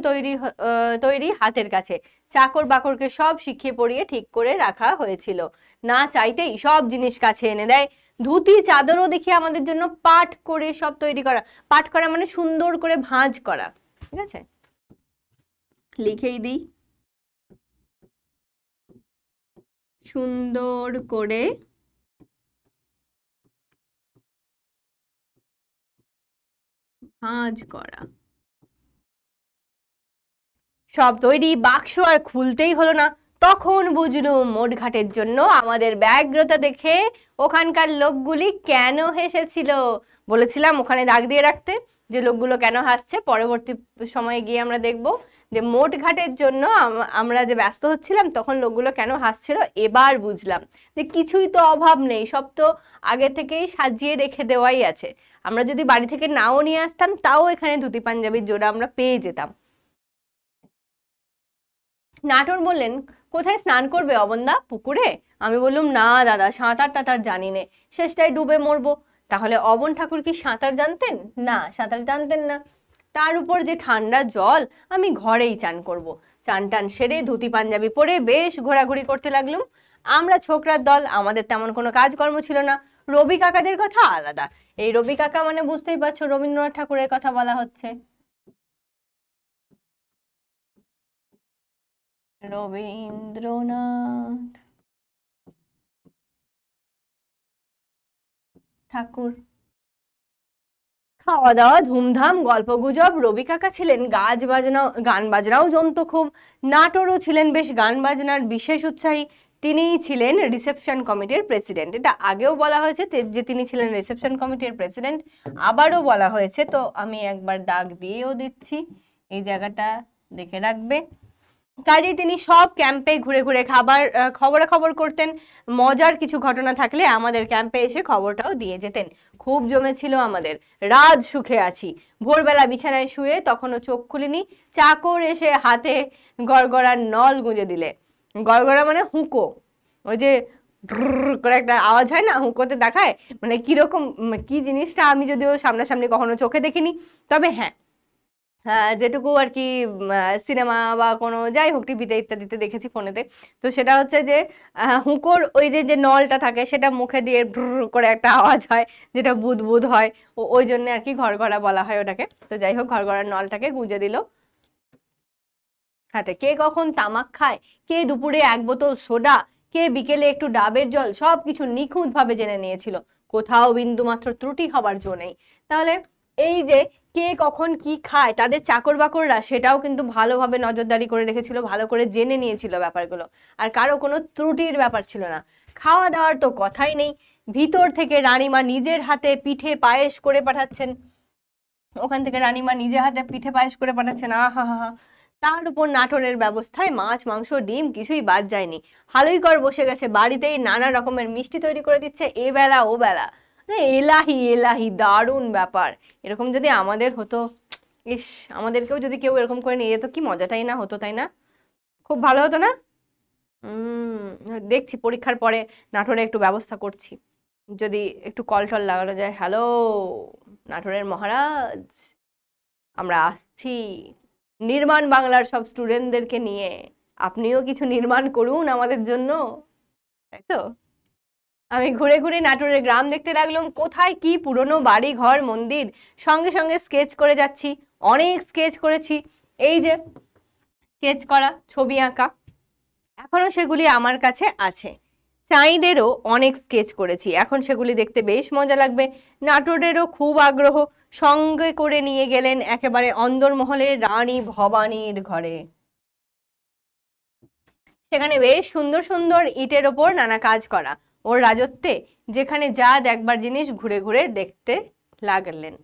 Speaker 1: তৈরি হাতের কাছে, চাকর বাকরকে সব শিখিয়ে পড়িয়ে ঠিক করে রাখা হয়েছিল। না চাইতেই সব জিনিস কাছে এনে দেয়। ধুতি চাদরও দেখি আমাদের জন্য পাট করে সব তৈরি করা। পাট করা মানে সুন্দর করে ভাঁজ করা। ঠিক আছে, লিখেই দিই, সুন্দর করে ভাঁজ করা। সব তৈরি, বাক্স আর খুলতেই হলো না। তখন বুঝলুম মোটঘাটের জন্য আমাদের ব্যগ্রতা দেখে ওখানকার লোকগুলি কেন হেসেছিল। বলেছিলাম ওখানে দাগ দিয়ে রাখতে যে লোকগুলো কেন হাসছে, পরবর্তী সময়ে গিয়ে আমরা দেখব যে মোটঘাটের জন্য আমরা যে ব্যস্ত হচ্ছিলাম তখন লোকগুলো কেন হাসছিল। এবার বুঝলাম যে কিছুই তো অভাব নেই, সব তো আগে থেকেই সাজিয়ে রেখে দেওয়াই আছে। আমরা যদি বাড়ি থেকে নাও নিয়ে আসতাম তাও এখানে ধুতি পাঞ্জাবির জোড়া আমরা পেয়ে যেতাম। নাটোর বললেন, কোথায় স্নান করবে অবন্দা, পুকুরে? আমি বললাম, না দাদা, সাঁতার টাতার জানি নে, শেষটায় ডুবে মরবো। তাহলে অবন ঠাকুর কি সাঁতার জানতেন? না, সাঁতার জানতেন না। তার উপর যে ঠান্ডা জল, আমি ঘরেই চান করব। চান টান সেরে ধুতি পাঞ্জাবি পরে বেশ ঘোরাঘুরি করতে লাগলুম। আমরা ছোকরার দল, আমাদের তেমন কোনো কাজকর্ম ছিল না। রবি কাকাদের কথা আলাদা। এই রবি কাকা মানে বুঝতেই পারছো রবীন্দ্রনাথ ঠাকুরের কথা বলা হচ্ছে। রবীন্দ্রনাথ ঠাকুর। খাওয়া দাওয়া ধুমধাম, গল্প গুজব। রবি কাকা ছিলেন গান বাজনাও জমতো খুব। নাটোরও ছিলেন বেশ গান বাজনার বিশেষ উৎসাহী। তিনিই ছিলেন রিসেপশন কমিটির প্রেসিডেন্ট। এটা আগেও বলা হয়েছে যে তিনি ছিলেন রিসেপশন কমিটির প্রেসিডেন্ট, আবারও বলা হয়েছে। তো আমি একবার দাগ দিয়েও দিচ্ছি, এই জায়গাটা দেখে রাখবে। কাজেই তিনি সব ক্যাম্পে ঘুরে ঘুরে খবরাখবর করতেন। মজার কিছু ঘটনা থাকলে আমাদের ক্যাম্পে এসে খবরটাও দিয়ে যেতেন। খুব জমেছিল আমাদের। রাত সুখে আছি। ভোরবেলা বিছানায় শুয়ে তখনও চোখ খুলিনি, চাকর এসে হাতে গড়গড়ার নল গুঁজে দিলে। গড়গড়া মানে হুঁকো, ওই যে করে একটা আওয়াজ হয় না, হুঁকোতে দেখায়। মানে কিরকম কি জিনিসটা আমি যদিও সামনাসামনি কখনো চোখে দেখিনি, তবে হ্যাঁ, যেটুকু আর কি সিনেমা বা কোনো যাই হোক টিভিতে ইত্যাদিতে দেখেছি, ফোনেতে। তো সেটা হচ্ছে যে হুঁকোর ওই যে যে নলটা থাকে সেটা মুখে দিয়ে করে একটা আওয়াজ হয়, যেটা বুদ বুদ হয়। ওই জন্য আর কি ঘরঘরা বলা হয় ওটাকে। তো যাই হোক, ঘরঘরার নলটাকে গুঁজে দিল হাতে। কে কখন তামাক খায়, কে দুপুরে এক বোতল সোডা, কে বিকেলে একটু ডাবের জল, সবকিছু নিখুঁত ভাবে জেনে নিয়েছিল। কোথাও বিন্দু মাত্র ত্রুটি হবার জো নেই। তাহলে এই যে কে কখন কি খায়, তাদের চাকর বাকররা সেটাও কিন্তু ভালোভাবে নজরদারি করে রেখেছিল, ভালো করে জেনে নিয়েছিল ব্যাপারগুলো। আর কারো কোনো ত্রুটির ব্যাপার ছিল না। খাওয়া দাওয়ার তো কথাই নেই। ভিতর থেকে রানীমা নিজের হাতে পিঠে পায়েস করে পাঠাচ্ছেন। ওখান থেকে রানীমা নিজে হাতে পিঠে পায়েস করে পাঠাচ্ছেন, আহা হা হা। তার উপর নাটোরের ব্যবস্থায় মাছ মাংস ডিম কিছুই বাদ যায়নি। হালুইকর বসে গেছে বাড়িতেই, নানা রকমের মিষ্টি তৈরি করে দিচ্ছে এ বেলা ও বেলা। এলাহি এলাহি, দারুণ ব্যাপার। এরকম যদি আমাদের হতো, ইস, আমাদেরকেও যদি কেউ এরকম করে নিয়ে যেত কি মজাটাই না হতো, তাই না? খুব ভালো হতো না? দেখছি পরীক্ষার পরে নাটোরে একটু ব্যবস্থা করছি, যদি একটু কল টল লাগানো যায়। হ্যালো নাটোরের মহারাজ, আমরা আসছি নির্মাণ বাংলার সব স্টুডেন্টদেরকে নিয়ে, আপনিও কিছু নির্মাণ করুন আমাদের জন্য, তাই তো? আমি ঘুরে ঘুরে নাটোরের গ্রাম দেখতে লাগলাম, কোথায় কি পুরনো বাড়ি ঘর মন্দির। সঙ্গে সঙ্গে স্কেচ করে যাচ্ছি, অনেক স্কেচ করেছি। এই যে স্কেচ করা, ছবি আঁকা, এখনো সেগুলি আমার কাছে আছে। চাঁইদেরও অনেক স্কেচ করেছি, এখন সেগুলি দেখতে বেশ মজা লাগবে। নাটোরেরও খুব আগ্রহ, সঙ্গে করে নিয়ে গেলেন একেবারে অন্দরমহলে রানী ভবানীর ঘরে। সেখানে বেশ সুন্দর সুন্দর ইটের ওপর নানা কাজ করা। ওর রাজত্বে যেখানে যা দেখবার জিনিস ঘুরে ঘুরে দেখতে লাগলেন।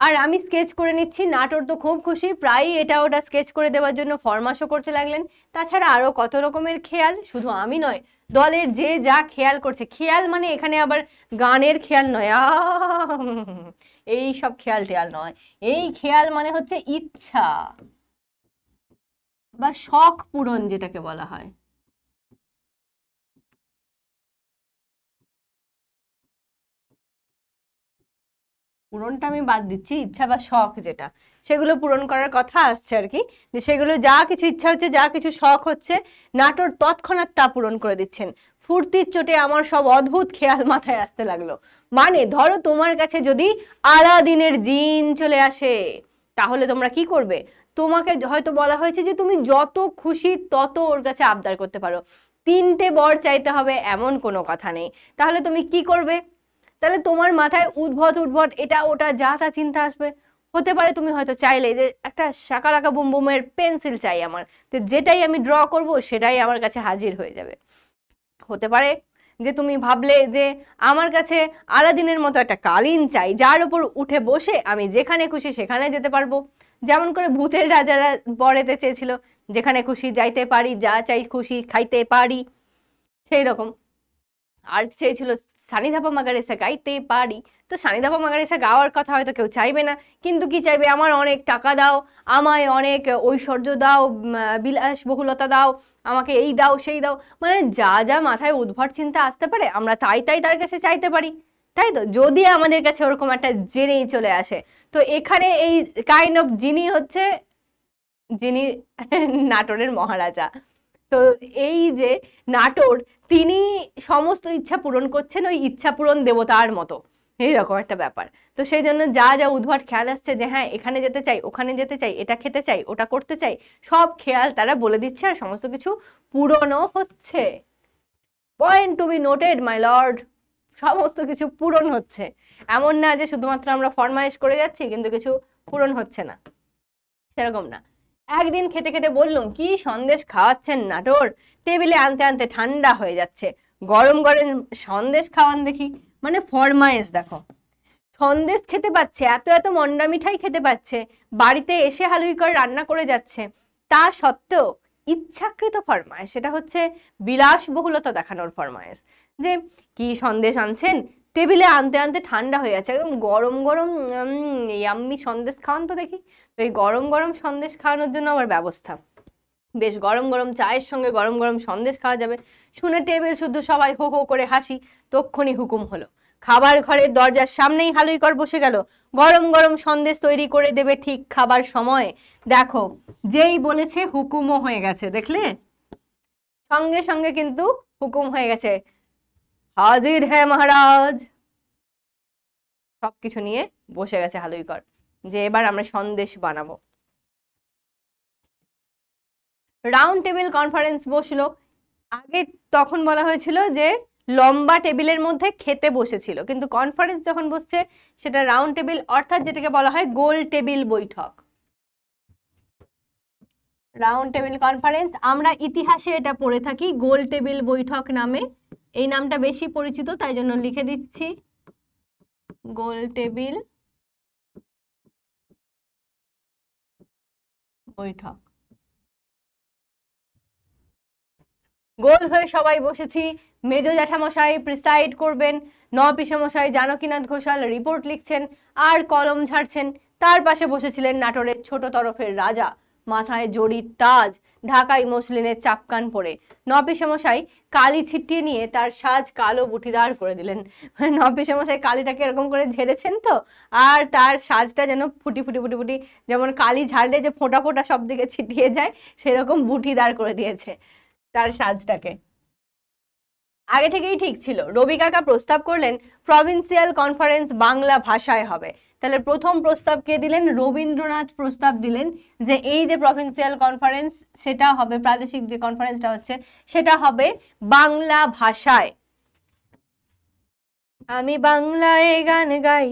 Speaker 1: আর আমি স্কেচ করে নিচ্ছি। নাটোর তো খুব খুশি, প্রায়ই এটা ওটা স্কেচ করে দেওয়ার জন্য ফরমাশও করতে লাগলেন। তাছাড়া আরো কত রকমের খেয়াল, শুধু আমি নয়, দলের যে যা খেয়াল করছে। খেয়াল মানে এখানে আবার গানের খেয়াল নয়, এই সব খেয়াল টেয়াল নয়। এই খেয়াল মানে হচ্ছে ইচ্ছা বা শখ পূরণ, যেটাকে বলা হয়। পূরণটা আমি বাদ দিচ্ছি, ইচ্ছা বা শখ যেটা, সেগুলো পূরণ করার কথা আসছে আর কি, যে সেগুলো যা কিছু ইচ্ছা হচ্ছে, যা কিছু শখ হচ্ছে, নাটোর তৎক্ষণাৎ তা পূরণ করে দিচ্ছেন। ফুর্তির চোটে আমার সব অদ্ভুত খেয়াল মাথায় আসতে লাগলো। মানে ধরো তোমার কাছে যদি আলাদিনের জিন চলে আসে, তাহলে তোমরা কি করবে? তোমাকে হয়তো বলা হয়েছে যে তুমি যত খুশি তত ওর কাছে আবদার করতে পারো, 3টে বর চাইতে হবে এমন কোনো কথা নেই। তাহলে তুমি কি করবে? তাহলে তোমার মাথায় উদ্ভট উদ্ভট এটা ওটা যা তা চিন্তা আসবে। হতে পারে তুমি হয়তো চাইলে যে একটা শাকালাকা বুম বুমের পেন্সিল চাই আমার, তো যেটাই আমি ড্র করব সেটাই আমার কাছে হাজির হয়ে যাবে। হতে পারে যে তুমি ভাবলে যে আমার কাছে আলাদিনের মতো একটা কালীন চাই, যার উপর উঠে বসে আমি যেখানে খুশি সেখানে যেতে পারবো, যেমন করে ভূতের রাজারা বরেতে চেয়েছিল, যেখানে খুশি যাইতে পারি, যা চাই খুশি খাইতে পারি, সেই রকম। আর চেয়েছিল সানিধাপা মাগারেসা গাইতে পারি, তো সানিধাপা মাগারেসা গাওয়ার কথা হয়তো কেউ চাইবে না, কিন্তু কি চাইবে? আমার অনেক টাকা দাও, আমায় অনেক ঐশ্বর্য দাও, বিলাসবহুলতা দাও, আমাকে এই দাও সেই দাও, মানে যা যা মাথায় উদ্ভট চিন্তা আসতে পারে আমরা তাই তাই তার কাছে চাইতে পারি, তাই তো? যদি আমাদের কাছে ওরকম একটা জিনি চলে আসে, তো এখানে এই কাইন্ড অফ জিনি হচ্ছে যিনি নাটোরের মহারাজা। তো এই যে নাটোর, তিনি সমস্ত ইচ্ছা পূরণ করছেন ওই ইচ্ছা পূরণ দেবতার মতো, এইরকম একটা ব্যাপার। তো সেই জন্য যা যা উদ্ভট খেয়াল আসছে যে হ্যাঁ এখানে যেতে চাই, ওখানে যেতে চাই, এটা খেতে চাই, ওটা করতে চাই, সব খেয়াল তারা বলে দিচ্ছে, আর সমস্ত কিছু পূরণও হচ্ছে। Point to be noted my lord, সমস্ত কিছু পূরণ হচ্ছে। এমন না যে শুধুমাত্র আমরা ফরমাইশ করে যাচ্ছি কিন্তু কিছু পূরণ হচ্ছে না, সেরকম না। একদিন খেতে খেতে বললুম, কি সন্দেশ খাওয়াচ্ছেন নাটোর, টেবিলে আনতে আনতে ঠান্ডা হয়ে যাচ্ছে, গরম গরম সন্দেশ খাওয়ান দেখি। মানে ফরমাইশ দেখো, সন্দেশ খেতে পাচ্ছে, এত এত মন্ডা মিঠাই খেতে পাচ্ছে, বাড়িতে এসে হালুই করে রান্না করে যাচ্ছে, তা সত্ত্বেও ইচ্ছাকৃত ফরমাইশ, সেটা হচ্ছে বিলাসবহুলতা দেখানোর ফরমাইশ, যে কি সন্দেশ আনছেন, টেবিলে আনতে আনতে ঠান্ডা হয়ে যাচ্ছে, একদম গরম গরম ইয়াম্মি সন্দেশ খাওয়ান তো দেখি। তো এই গরম গরম সন্দেশ খাওয়ানোর জন্য আবার ব্যবস্থা, বেশ গরম গরম চায়ের সঙ্গে গরম গরম সন্দেশ খাওয়া যাবে। শুনে টেবিল শুদ্ধ সবাই হো হো করে হাসি। তক্ষুনি হুকুম হলো, খাবার ঘরের দরজার সামনেই হালুইকর বসে গেল, গরম গরম সন্দেশ তৈরি করে দেবে ঠিক খাবার সময়। দেখো, যেই বলেছে হুকুমও হয়ে গেছে, দেখলে? সঙ্গে সঙ্গে কিন্তু হুকুম হয়ে গেছে, হাজির হ্যাঁ মহারাজ। সবকিছু নিয়ে বসে গেছে হালুইকর, যে এবার আমরা সন্দেশ বানাবো। রাউন্ড টেবিল কনফারেন্স বসলো। আগে তখন বলা হয়েছিল যে লম্বা টেবিলের মধ্যে খেতে বসেছিল, কিন্তু কনফারেন্স যখন বসছে সেটা রাউন্ড টেবিল, অর্থাৎ যেটাকে বলা হয় গোল টেবিল বৈঠক। রাউন্ড টেবিল কনফারেন্স, আমরা ইতিহাসে এটা পড়ে থাকি গোল টেবিল বৈঠক নামে, এই নামটা বেশি পরিচিত তাই জন্য লিখে দিচ্ছি গোল টেবিল বৈঠক। গোল হয়ে সবাই বসেছি, মেজো জ্যাঠামশাই প্রিসাইড করবেন, পিসেমশাই জানকীনাথ ঘোষাল রিপোর্ট লিখছেন আর কলম ঝাড়ছেন। তার পাশে বসেছিলেন নাটোরের ছোট তরফের রাজা, মাথায় জড়ির তাজ, ঢাকাই মসলিনের চাপকান পরে। পিসেমশাই কালি ছিটিয়ে নিয়ে তার সাজ কালো বুটিদার করে দিলেন। পিসেমশাই কালিটাকে এরকম করে ঝেড়েছেন তো, আর তার সাজটা যেন ফুটি ফুটি ফুটি ফুটি, যেমন কালি ঝাড়লে যে ফোঁটা ফোঁটা সব দিকে ছিটিয়ে যায়, সেরকম বুটিদার করে দিয়েছে তার সাজটাকে। আগে থেকেই ঠিক ছিল। রবি কাকা প্রস্তাব করলেন প্রভিন্সিয়াল কনফারেন্স বাংলা ভাষায় হবে। তাহলে প্রথম প্রস্তাব কে দিলেন? রবীন্দ্রনাথ প্রস্তাব দিলেন যে এই যে প্রভিন্সিয়াল কনফারেন্স সেটা হবে, প্রাদেশিক যে কনফারেন্সটা হচ্ছে সেটা হবে বাংলা ভাষায়। আমি বাংলায় গান গাই,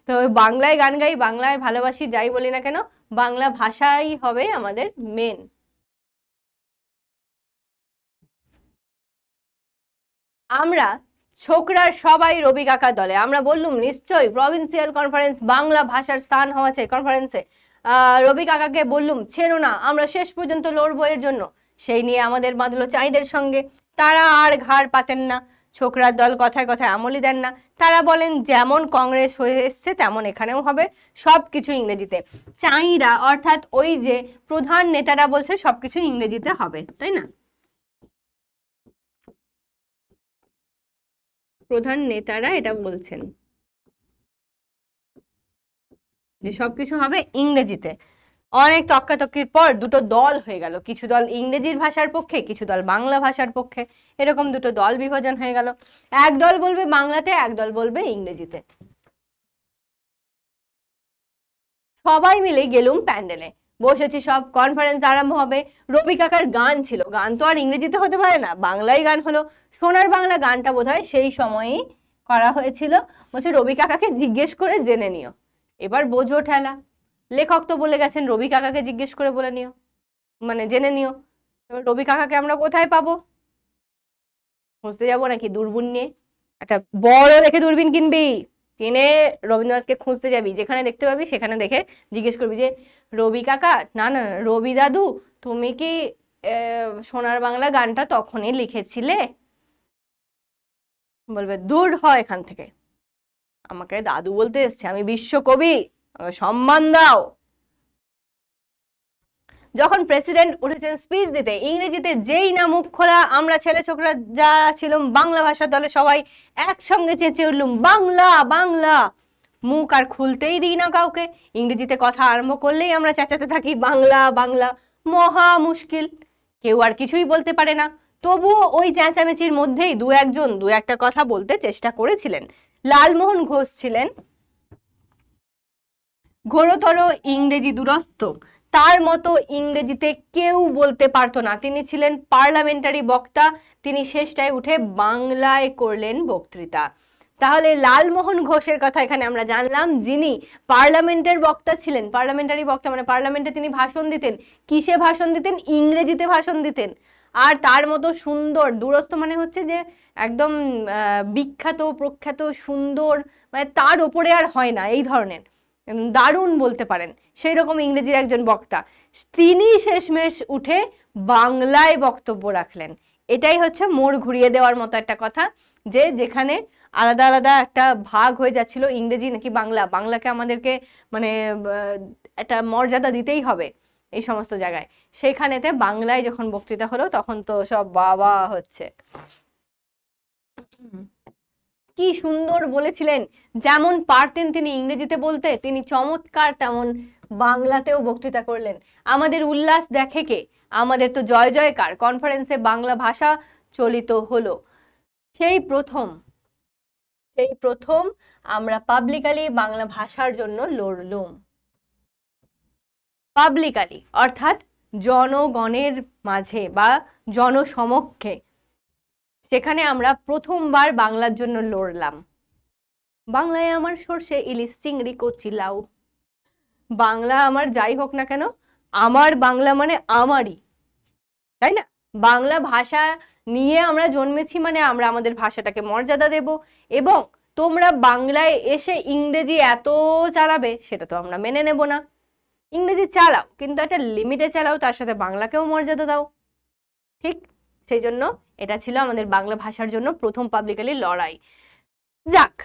Speaker 1: তো বাংলায় গান গাই, বাংলায় ভালোবাসি, যাই বলি না কেন বাংলা ভাষাই হবে আমাদের মেন। আমরা ছোকরার সবাই রবি কাকার দলে। আমরা বললুম নিশ্চয়ই প্রভিন্সিয়াল কনফারেন্স বাংলা ভাষার স্থান হওয়া চাই কনফারেন্সে। রবি কাকাকে বললুম ছেড়ো না, আমরা শেষ পর্যন্ত লড়বো এর জন্য। সেই নিয়ে আমাদের বাঁধলো চাঁইদের সঙ্গে, তারা আর ঘাড় পাতেন না। ছোকরার দল কথায় কথায় আমলই দেন না, তারা বলেন যেমন কংগ্রেস হয়ে এসছে তেমন এখানেও হবে, সবকিছু ইংরেজিতে। চাঁইরা অর্থাৎ ওই যে প্রধান নেতারা বলছে সবকিছু ইংরেজিতে হবে, তাই না? প্রধান নেতারা এটা বলছেন। যে সবকিছু হবে ইংরেজিতে। অনেক তক্কাতক্কির পর দুটো দল হয়ে গেল, কিছু দল ইংরেজির ভাষার পক্ষে, কিছু দল বাংলা ভাষার পক্ষে, এরকম দুটো দল বিভাজন হয়ে গেল। এক দল বলবে বাংলাতে, এক দল বলবে ইংরেজিতে। সবাই মিলে গেলুম প্যান্ডেলে, বসেছি, সব কনফারেন্স আরম্ভ হবে। রবি কাকার গান ছিল, গান তো আর ইংরেজিতে হতে পারে না, বাংলায় গান হলো। সোনার বাংলা গানটা বোধহয় সেই সময়ই করা হয়েছিল। বলছে রবি কাকাকে জিজ্ঞেস করে জেনে নিও। এবার বোঝো ঠেলা, লেখক তো বলে গেছেন রবি কাকাকে জিজ্ঞেস করে বলে নিও, মানে জেনে নিও। এবার রবি কাকাকে আমরা কোথায় পাবো? খুঁজতে যাবো নাকি দূরবীন নিয়ে? একটা বড় দেখে দূরবীন কিনবি, কিনে রবীন্দ্রনাথকে খুঁজতে যাবি, যেখানে দেখতে পাবি সেখানে দেখে জিজ্ঞেস করবি যে রবি কাকা, না না রবি দাদু, তুমি কি সোনার বাংলা গানটা তখনই লিখেছিলে? বলবে দূর হয় এখান থেকে, আমাকে দাদু বলতে এসছে, আমি বিশ্বকবি, সম্মান দাও। যখন প্রেসিডেন্ট উঠেছেন স্পিচ দিতে, ইংরেজিতে যেই না মুখ খোলা, আমরা ছেলে ছোকরা যারা ছিলাম বাংলা ভাষার দলে সবাই একসঙ্গে চেঁচিয়ে উঠলুম বাংলা বাংলা। মুখ আর খুলতেই দিই না কাউকে, ইংরেজিতে কথা আরম্ভ করলেই আমরা চেঁচাতে থাকি বাংলা বাংলা। মহা মুশকিল, কেউ আর কিছুই বলতে পারে না। তবুও ওই চেঁচামেচির মধ্যেই দু একজন দু একটা কথা বলতে চেষ্টা করেছিলেন। লালমোহন ঘোষ ছিলেন ঘোরতর ইংরেজি দুরস্ত, তার মতো ইংরেজিতে কেউ বলতে পারতো না। তিনি ছিলেন পার্লামেন্টারি বক্তা, তিনি শেষটায় উঠে বাংলায় করলেন বক্তৃতা। তাহলে লালমোহন ঘোষের কথা এখানে আমরা জানলাম, যিনি পার্লামেন্টের বক্তা ছিলেন। পার্লামেন্টারি বক্তা মানে পার্লামেন্টে তিনি ভাষণ দিতেন। কিসে ভাষণ দিতেন? ইংরেজিতে ভাষণ দিতেন। আর তার মতো সুন্দর, দুরস্ত মানে হচ্ছে যে একদম বিখ্যাত প্রখ্যাত সুন্দর, মানে তার ওপরে আর হয় না এই ধরনের, দারুণ বলতে পারেন সেই রকম ইংরেজির একজন বক্তা। তিনি শেষমেশ উঠে বাংলায় বক্তব্য রাখলেন। এটাই হচ্ছে মোড় ঘুরিয়ে দেওয়ার মতো একটা কথা, যে যেখানে আলাদা আলাদা একটা ভাগ হয়ে যাচ্ছিল, ইংরেজি নাকি বাংলা, বাংলাকে আমাদেরকে মানে একটা মর্যাদা দিতেই হবে এই সমস্ত জায়গায়, সেখানেতে বাংলায় যখন বক্তৃতা হলো তখন তো সব বাবা হচ্ছে। কি সুন্দর বলেছিলেন, যেমন পারতেন তিনি ইংরেজিতে বলতে, তিনি চমৎকার তেমন বাংলাতেও বক্তৃতা করলেন। আমাদের উল্লাস দেখে কে? আমাদের তো জয় জয়কার, কনফারেন্সে বাংলা ভাষা চলিত হলো। সেই প্রথম আমরা পাবলিকালি বাংলা ভাষার জন্য লড়লুম। পাবলিকালি অর্থাৎ জনগণের মাঝে বা জনসমক্ষে, সেখানে আমরা প্রথমবার বাংলার জন্য লড়লাম। বাংলায় আমার সর্ষে ইলিশ চিংড়ি কচি লাউ, বাংলা আমার যাই হোক না কেন, আমার বাংলা মানে আমারই, তাই না? বাংলা ভাষা নিয়ে আমরা জন্মেছি মানে আমরা আমাদের ভাষাটাকে মর্যাদা দেব। এবং তোমরা বাংলায় এসে ইংরেজি এত চালাবে সেটা তো আমরা মেনে নেব না। ইংরেজি চালাও কিন্তু একটা লিমিটে চালাও, তার সাথে বাংলাকেও মর্যাদা দাও, ঠিক? সেই জন্য এটা ছিল আমাদের বাংলা ভাষার জন্য প্রথম পাবলিকালি লড়াই। যাক,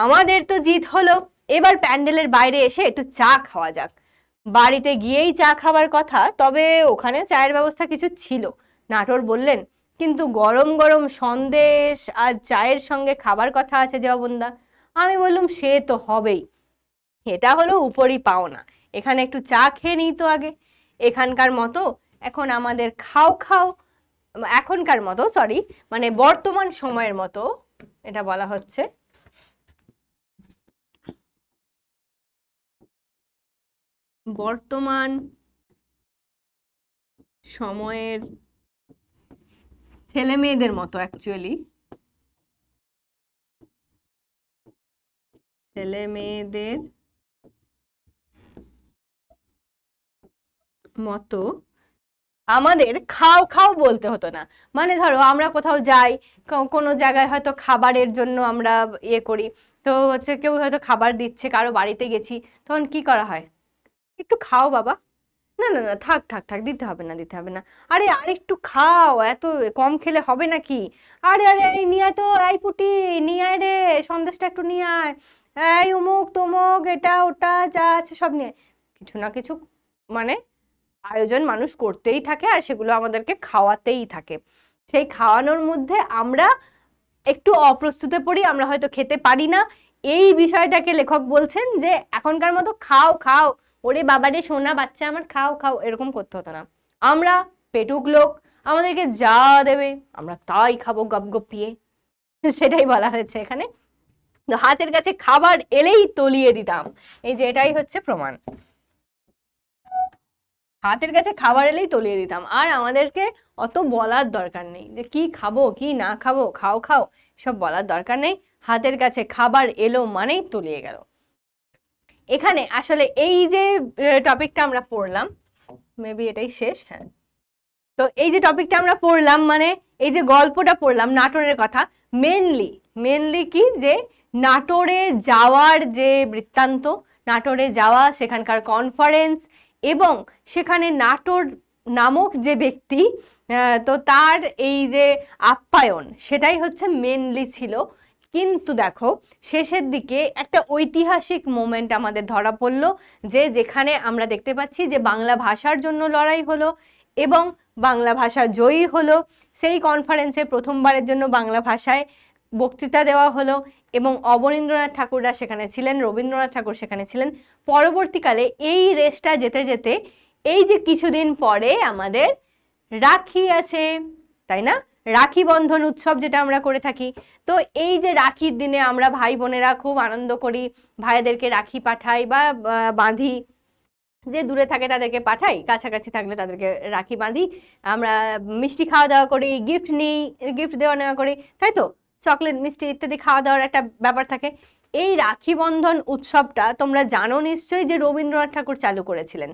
Speaker 1: আমাদের তো জিত হলো, এবার প্যান্ডেলের বাইরে এসে একটু চা খাওয়া যাক। বাড়িতে গিয়েই চা খাবার কথা, তবে ওখানে চায়ের ব্যবস্থা কিছু ছিল। নাটোর বললেন কিন্তু গরম গরম সন্দেশ আর চায়ের সঙ্গে খাবার কথা আছে জবনদা। আমি বললাম সে তো হবেই, এটা হলো উপরই পাওনা, এখানে একটু চা খেয়ে নিই তো আগে। এখানকার মতো এখন আমাদের এখনকার মতো মানে বর্তমান সময়ের মতো এটা বলা হচ্ছে, বর্তমান সময়ের ছেলে মেয়েদের মতো, অ্যাকচুয়ালি ছেলে মেয়েদের মতো আমাদের খাও খাও বলতে হতো না। মানে ধরো আমরা কোথাও যাই, কোনো জায়গায় হয়তো খাবারের জন্য আমরা ইয়ে করি, তো হচ্ছে কেউ হয়তো খাবার দিচ্ছে, কারো বাড়িতে গেছি, তখন কি করা হয়? একটু খাও বাবা, না না না থাক থাক থাক, দিতে হবে না দিতে হবে না, আরে আর একটু খাও, এত কম খেলে হবে নাকি? আরে আরে এই নিয়ে আয় তো, এই পুটি নিয়ে আয় রে, সন্দেশটা একটু নিয়ে আয়, এই উমুক তুমুক এটা ওটা যা আছে সব নিয়ে, কিছু না কিছু মানে আয়োজন মানুষ করতেই থাকে, আর সেগুলো আমাদেরকে খাওয়াতেই থাকে। সেই খাওয়ানোর মধ্যে আমরা একটু অপ্রস্তুতে পড়ি, আমরা হয়তো খেতে পারি না, এই বিষয়টাকে লেখক বলছেন যে এখনকার মতো খাও খাও, ওরে বাবারে সোনা বাচ্চা আমার খাও খাও, এরকম করতে হতো না। আমরা পেটুক লোক, আমাদেরকে যা দেবে আমরা তাই খাবো গপ গপিয়ে, সেটাই বলা হয়েছে এখানে। তো হাতের কাছে খাবার এলেই তলিয়ে দিতাম, এই যে এটাই হচ্ছে প্রমাণ। হাতের কাছে খাবার এলেই তলিয়ে দিতাম, আর আমাদেরকে অত বলার দরকার নেই যে কি খাবো কি না খাবো, খাও খাও সব বলার দরকার নেই, হাতের কাছে খাবার এলো মানেই তলিয়ে গেল। এখানে আসলে এই যে টপিকটা আমরা পড়লাম, মেবি এটাই শেষ, হ্যাঁ। তো এই যে টপিকটা আমরা পড়লাম, মানে এই যে গল্পটা পড়লাম নাটোরের কথা, মেনলি কি যে নাটোরে যাওয়ার যে বৃত্তান্ত, নাটোরে যাওয়া, সেখানকার কনফারেন্স, এবং সেখানে নাটোর নামক যে ব্যক্তি, তো তার এই যে আপ্যায়ন, সেটাই হচ্ছে মেনলি ছিল। কিন্তু দেখো শেষের দিকে একটা ঐতিহাসিক মোমেন্ট আমাদের ধরা পড়লো, যে যেখানে আমরা দেখতে পাচ্ছি যে বাংলা ভাষার জন্য লড়াই হলো এবং বাংলা ভাষা জয়ী হলো। সেই কনফারেন্সে প্রথমবারের জন্য বাংলা ভাষায় বক্তৃতা দেওয়া হলো এবং অবনীন্দ্রনাথ ঠাকুররা সেখানে ছিলেন, রবীন্দ্রনাথ ঠাকুর সেখানে ছিলেন। পরবর্তীকালে এই রেসটা যেতে যেতে এই যে কিছুদিন পরে আমাদের রাখি আছে, তাই না? রাখি বন্ধন উৎসব যেটা আমরা করে থাকি। তো এই যে রাখির দিনে আমরা ভাই বোনেরা খুব আনন্দ করি, ভাইদেরকে রাখি পাঠাই বা বাঁধি, যে দূরে থাকে তাদেরকে পাঠাই, কাছাকাছি থাকলে তাদেরকে রাখি বাঁধি, আমরা মিষ্টি খাওয়া দাওয়া করি, গিফট নিই, গিফট দেওয়া নেওয়া করি, তাই তো? চকলেট মিষ্টি ইত্যাদি খাওয়া দাওয়ার একটা ব্যাপার থাকে। এই রাখি বন্ধন উৎসবটা তোমরা জানো নিশ্চয়ই যে রবীন্দ্রনাথ ঠাকুর চালু করেছিলেন।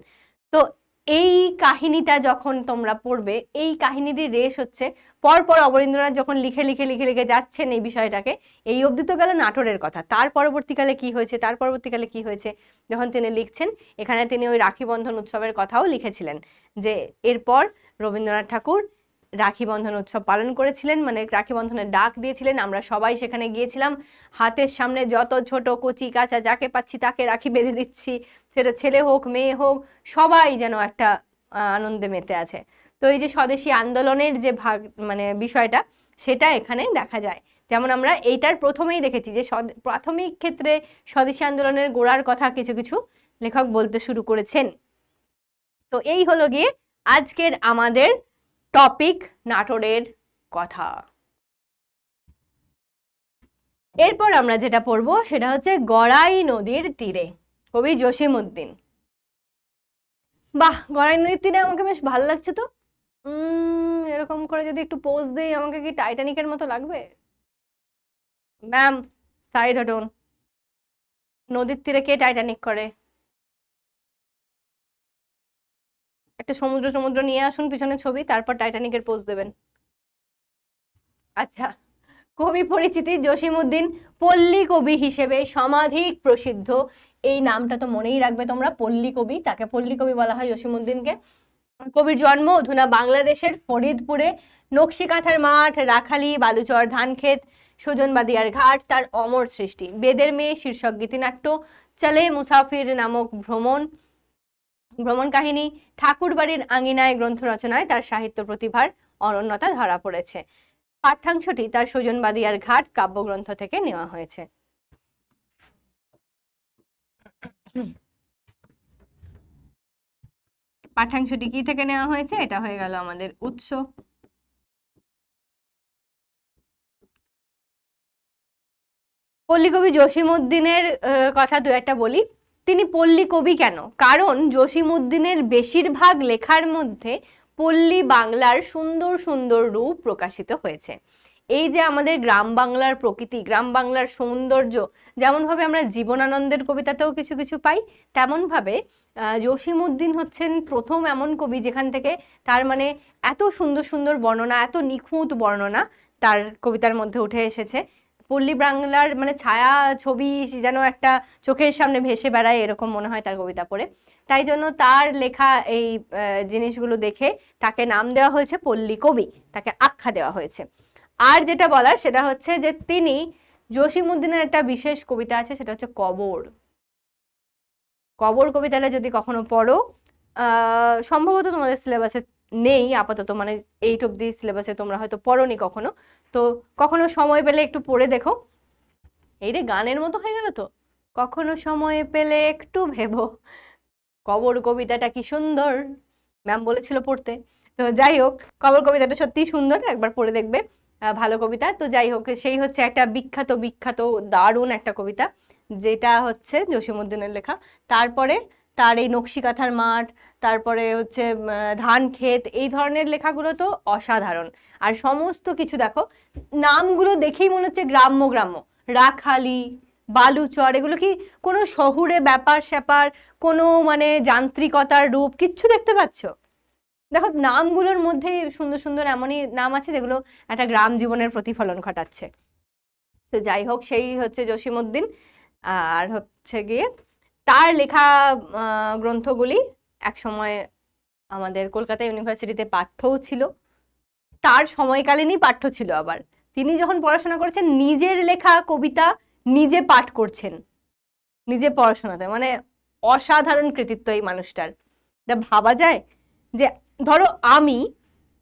Speaker 1: তো এই কাহিনীটা যখন তোমরা পড়বে, এই কাহিনীটির রেশ হচ্ছে পরপর অবনীন্দ্রনাথ যখন লিখে লিখে লিখে লিখে যাচ্ছেন এই বিষয়টাকে, এই অবধি তো গেল নাটোরের কথা, তার পরবর্তীকালে কি হয়েছে, যখন তিনি লিখছেন এখানে তিনি ওই রাখি বন্ধন উৎসবের কথাও লিখেছিলেন, যে এরপর রবীন্দ্রনাথ ঠাকুর রাখি বন্ধন উৎসব পালন করেছিলেন, মানে রাখি বন্ধনের ডাক দিয়েছিলেন, আমরা সবাই সেখানে গিয়েছিলাম, হাতের সামনে যত ছোট কচি কাঁচা যাকে পাচ্ছি তাকে রাখি বেঁধে দিচ্ছি, সেটা ছেলে হোক মেয়ে হোক, সবাই যেন একটা আনন্দে মেতে আছে। তো এই যে স্বদেশী আন্দোলনের যে মানে বিষয়টা, সেটা এখানে দেখা যায়। যেমন আমরা এইটার প্রথমেই দেখেছি যে প্রাথমিক ক্ষেত্রে স্বদেশী আন্দোলনের গোড়ার কথা কিছু কিছু লেখক বলতে শুরু করেছেন। তো এই হলো গিয়ে আজকের আমাদের টপিক, নাটোরের কথা। এরপর আমরা যেটা পড়বো সেটা হচ্ছে গড়াই নদীর তীরে, কবি জসিমউদ্দিন। বাহ, গড়াই নদীর তীরে আমাকে বেশ ভালো লাগছে তো। এরকম করে যদি একটু পোজ দেই আমাকে কি টাইটানিকের মতো লাগবে? ম্যাম সাইড হটুন, নদীর তীরে কে টাইটানিক করে? একটা সমুদ্র নিয়ে আসুন পিছনে ছবি, তারপর টাইটানিকের পোজ দেবেন। আচ্ছা, কবি পরিচিতি জসিমউদ্দিন পল্লী কবি হিসেবে সমাধিক প্রসিদ্ধ। এই নামটা তো মনেই রাখবে তোমরা, পল্লী কবি, তাকে পল্লী কবি বলা হয় জসিমউদ্দিনকে। কবির জন্ম অধুনা বাংলাদেশের ফরিদপুরে, নকশিকাঁথার মাঠ, রাখালি, বালুচর, ধানক্ষেত, সুজনবাদিয়ার ঘাট তার অমর সৃষ্টি। বেদের মেয়ে শীর্ষক গীতিনাট্য, চলে মুসাফির নামক ভ্রমণ কাহিনী, ঠাকুরবাড়ির আঙিনায় গ্রন্থ রচনায় তার সাহিত্য প্রতিভার অনন্যতা ধরা পড়েছে। পাঠ্যাংশটি তার সুজনবাদিয়ার ঘাট কাব্যগ্রন্থ থেকে নেওয়া হয়েছে। পাঠ্যাংশটি কি থেকে নেওয়া হয়েছে? এটা হয়ে গেল আমাদের উৎস। পল্লী কবি জসিমউদ্দিনের কথা দু একটা বলি। তিনি পল্লী কবি কেন? কারণ জসিমউদ্দিনের বেশিরভাগ লেখার মধ্যে পল্লী বাংলার সুন্দর সুন্দর রূপ প্রকাশিত হয়েছে। এই যে আমাদের গ্রাম বাংলার প্রকৃতি, গ্রাম বাংলার সৌন্দর্য, যেমনভাবে আমরা জীবনানন্দের কবিতাতেও কিছু কিছু পাই, তেমনভাবে জসিমউদ্দিন হচ্ছেন প্রথম এমন কবি যেখান থেকে তার মানে এত সুন্দর সুন্দর বর্ণনা, এত নিখুঁত বর্ণনা তার কবিতার মধ্যে উঠে এসেছে। পল্লী বাংলার মানে ছায়া ছবি যেন একটা চোখের সামনে ভেসে বেড়ায়, এরকম মনে হয় তার কবিতা পড়ে। তাই জন্য তার লেখা এই জিনিসগুলো দেখে তাকে নাম দেওয়া হয়েছে পল্লী কবি, তাকে আখ্যা দেওয়া হয়েছে। আর যেটা বলার সেটা হচ্ছে যে তিনি জসিমউদ্দিনের একটা বিশেষ কবিতা আছে, সেটা হচ্ছে কবর। কবর কবিতাটা যদি কখনো পড়ো, সম্ভবত তোমাদের সিলেবাসে নেই আপাতত, মানে 8 অব্দি সিলেবাসে তোমরা হয়তো পড়োনি কখনো, তো কখনো সময় পেলে একটু পড়ে দেখো। এই রে গানের মতো হয়ে গেল তো। কখনো সময় পেলে একটু ভেবো, কবর কবিতাটা কি সুন্দর, ম্যাম বলেছিল পড়তে। তো যাই হোক, কবর কবিতাটা সত্যিই সুন্দর, একবার পড়ে দেখবে, ভালো কবিতা। তো যাই হোক, সেই হচ্ছে একটা বিখ্যাত বিখ্যাত দারুণ একটা কবিতা, যেটা হচ্ছে জসীমউদ্দিনের লেখা। তারপরে তার এই নকশিকাঁথার মাঠ, তারপরে হচ্ছে ধান ক্ষেত, এই ধরনের লেখাগুলো তো অসাধারণ। আর সমস্ত কিছু দেখো, নামগুলো দেখেই মনে হচ্ছে গ্রাম্য গ্রাম্য। রাখালি, বালুচর, এগুলো কি কোনো শহুরে ব্যাপার স্যাপার, কোনো মানে যান্ত্রিকতার রূপ কিচ্ছু দেখতে পাচ্ছ? দেখো নামগুলোর মধ্যে সুন্দর সুন্দর এমনই নাম আছে যেগুলো একটা গ্রাম জীবনের প্রতিফলন ঘটাচ্ছে। তো যাই হোক, সেই হচ্ছে জসীমউদ্দিন। আর হচ্ছে গিয়ে তার লেখা গ্রন্থগুলি একসময় আমাদের কলকাতা ইউনিভার্সিটিতে পাঠ্যও ছিল, তার সময়কালীনই পাঠ্য ছিল। আবার তিনি যখন পড়াশোনা করেছেন, নিজের লেখা কবিতা নিজে পাঠ করছেন নিজে পড়াশোনাতে, মানে অসাধারণ কৃতিত্ব এই মানুষটার। এটা ভাবা যায় যে ধরো আমি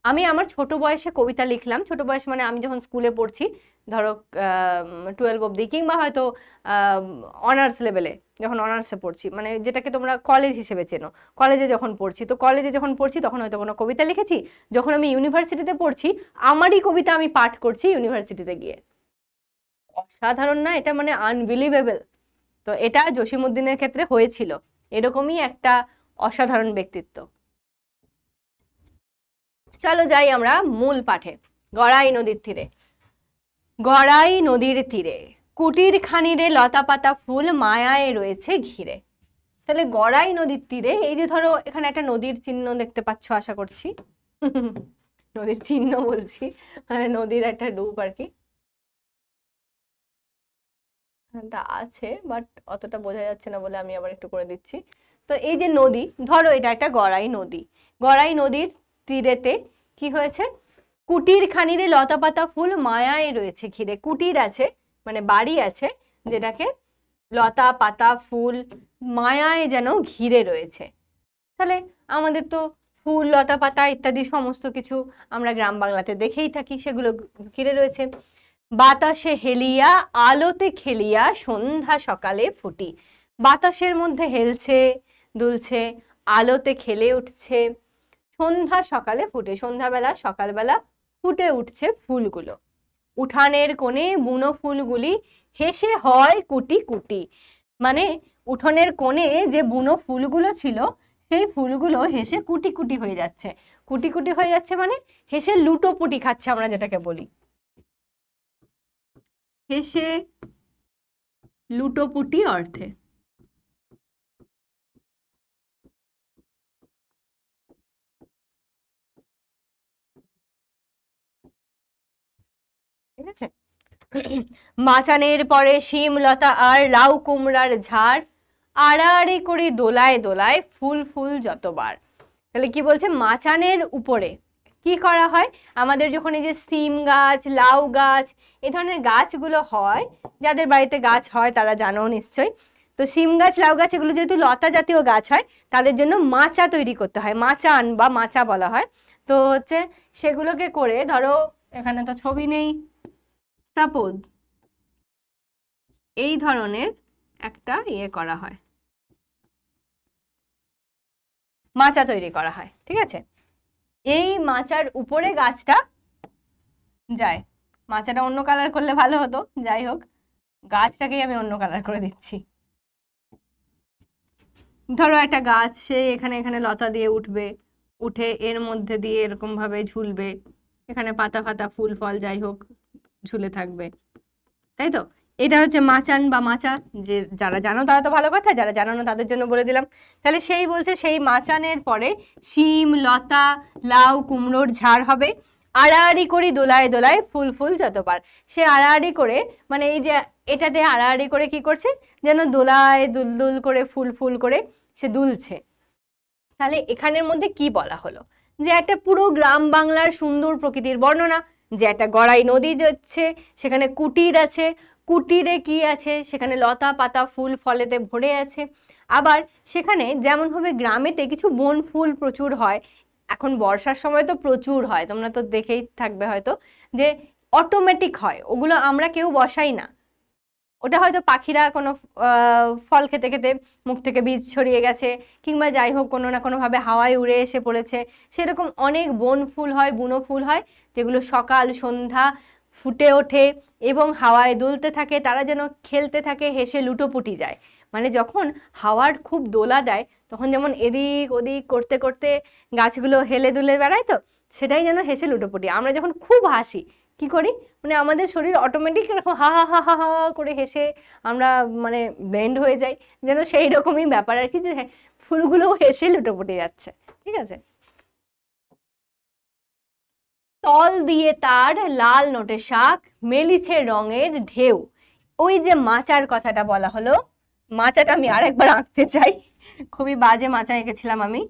Speaker 1: আমি আমার ছোট বয়সে কবিতা লিখলাম, ছোট বয়স মানে আমি যখন স্কুলে পড়ছি, ধরো 12 অব্দি, কিংবা হয়তো অনার্স লেভেলে, যখন অনার্সে পড়ছি, মানে যেটাকে তোমরা কলেজ হিসেবে চেনো, কলেজে যখন পড়ছি, তো কলেজে যখন পড়ছি তখন হয়তো কোনো কবিতা লিখেছি। যখন আমি ইউনিভার্সিটিতে পড়ছি, আমারই কবিতা আমি পাঠ করছি ইউনিভার্সিটিতে গিয়ে। অসাধারণ না এটা? মানে আনবিলিভেবল। তো এটা জসীমউদ্দিনের ক্ষেত্রে হয়েছিল, এরকমই একটা অসাধারণ ব্যক্তিত্ব। চলো যাই আমরা মূল পাঠে। গড়াই নদীর তীরে, গড়াই নদীর তীরে কুটির খানিরে লতা পাতা ফুল মায়ায় রয়েছে ঘিরে। তাহলে গড়াই নদীর তীরে, এই যে ধরো এখানে একটা নদীর চিহ্ন দেখতে পাচ্ছ আশা করছি, নদীর চিহ্ন বলছি, মানে নদীর একটা ডুব আর কি, আছে, বাট অতটা বোঝা যাচ্ছে না বলে আমি আবার একটু করে দিচ্ছি। তো এই যে নদী, ধরো এটা একটা গড়াই নদী, গড়াই নদীর তীরেতে কি হয়েছে? কুটির খানিরে লতা পাতা ফুল মায়ায় রয়েছে ঘিরে। কুটির আছে মানে বাড়ি আছে, যেটাকে লতা পাতা ফুল মায়ায় যেন ঘিরে রয়েছে। তাহলে আমাদের তো ফুল লতা পাতা ইত্যাদি সমস্ত কিছু আমরা গ্রাম বাংলাতে দেখেই থাকি, সেগুলো ঘিরে রয়েছে। বাতাসে হেলিয়া আলোতে খেলিয়া সন্ধ্যা সকালে ফুটি। বাতাসের মধ্যে হেলছে দুলছে, আলোতে খেলে উঠছে, সন্ধ্যা সকালে ফুটে, সন্ধ্যাবেলা সকালবেলা ফুটে উঠছে ফুলগুলো। উঠানের কোণে বুনো ফুলগুলি হেসে হয় কুটি কুটি। মানে উঠোনের কোণে যে বুনো ফুলগুলো ছিল, সেই ফুলগুলো হেসে কুটি কুটি হয়ে যাচ্ছে। কুটি কুটি হয়ে যাচ্ছে মানে হেসে লুটোপুটি খাচ্ছে, আমরা যেটাকে বলি, হেসে লুটোপুটি অর্থে। ঠিক আছে। মাচানের পরে শিম লতা আর লাউ কুমড়ার ঝাড়, আড়াআড়ি করে দোলায় দোলায় ফুল ফুল যতবার। তাহলে কি বলছে? মাচানের উপরে কি করা হয়? আমাদের যখন এই যে সিম গাছ, লাউ গাছ, এই ধরনের গাছগুলো হয়, যাদের বাড়িতে গাছ হয় তারা জানো নিশ্চয়ই। তো সিম গাছ, লাউ গাছ, এগুলো যেহেতু লতা জাতীয় গাছ হয়, তাদের জন্য মাচা তৈরি করতে হয়, মাচান বা মাচা বলা হয়। তো হচ্ছে সেগুলোকে করে, ধরো এখানে তো ছবি নেই, সাপোজ এই ধরনের একটা ইয়ে করা হয়, মাচা তৈরি করা হয়। ঠিক আছে, এই মাচার উপরে গাছটা যায়। মাচাটা অন্য কালার করলে ভালো হতো, যাই হোক গাছটাকেই আমি অন্য কালার করে দিচ্ছি। ধরো একটা গাছ, সে এখানে এখানে লতা দিয়ে উঠবে, উঠে এর মধ্যে দিয়ে এরকম ভাবে ঝুলবে, এখানে পাতা ফাতা ফুল ফল যাই হোক ঝুলে থাকবে, তাই তো? এটা হচ্ছে মাচান বা মাচা। যে যারা জানো তারা তো ভালো কথা, যারা জানো না তাদের জন্য বলে দিলাম। তাহলে সেই বলছে সেই মাচানের পরে শিম লতা লাউ কুমড়োর ঝাড় হবে, আড়াআড়ি করে দোলায় দোলায় ফুল ফুল যতবার। সে আড়াআড়ি করে মানে এই যে এটাতে আড়াআড়ি করে কি করছে, যেন দোলায় দুলদুল করে ফুল ফুল করে সে দুলছে। তাহলে এখানের মধ্যে কি বলা হলো? যে একটা পুরো গ্রাম বাংলার সুন্দর প্রকৃতির বর্ণনা, যে একটা গড়াই নদী যাচ্ছে, সেখানে কুটির আছে, কুটিরে কি আছে, সেখানে লতা পাতা ফুল ফলেতে ভরে আছে। আবার সেখানে যেমনভাবে গ্রামেতে কিছু বন ফুল প্রচুর হয়, এখন বর্ষার সময় তো প্রচুর হয়, তোমরা তো দেখেই থাকবে হয়তো, যে অটোমেটিক হয়, ওগুলো আমরা কেউ বসাই না, ওটা হয়তো পাখিরা কোনো ফল খেতে খেতে মুখ থেকে বীজ ছড়িয়ে গেছে, কিংবা যাই হোক কোনো না কোনোভাবে হাওয়ায় উড়ে এসে পড়েছে। সেরকম অনেক বন ফুল হয়, বুনো ফুল হয়, যেগুলো সকাল সন্ধ্যা ফুটে ওঠে এবং হাওয়ায় দুলতে থাকে, তারা যেন খেলতে থাকে, হেসে লুটোপুটি যায়। মানে যখন হাওয়ার খুব দোলা দেয় তখন যেমন এদিক ওদিক করতে করতে গাছগুলো হেলে দুলে বেড়ায়, তো সেটাই যেন হেসে লুটোপুটি। আমরা যখন খুব হাসি কি করি, মানে আমাদের শরীর অটোমেটিক এরকম হা হা হা হা হা করে হেসে আমরা মানে ব্লেন্ড হয়ে যাই, যেন সেই রকমই ব্যাপার আর কি, যে ফুলগুলোও হেসে লুটোপুটে যাচ্ছে। ঠিক আছে। তল দিয়ে তার লাল নোটে শাক, মেলিছে রঙের ঢেউ। ওই যে মাচার কথাটা বলা হলো, মাচাটা আমি আরেকবার আঁকতে চাই, খুবই বাজে মাচা এঁকেছিলাম আমি,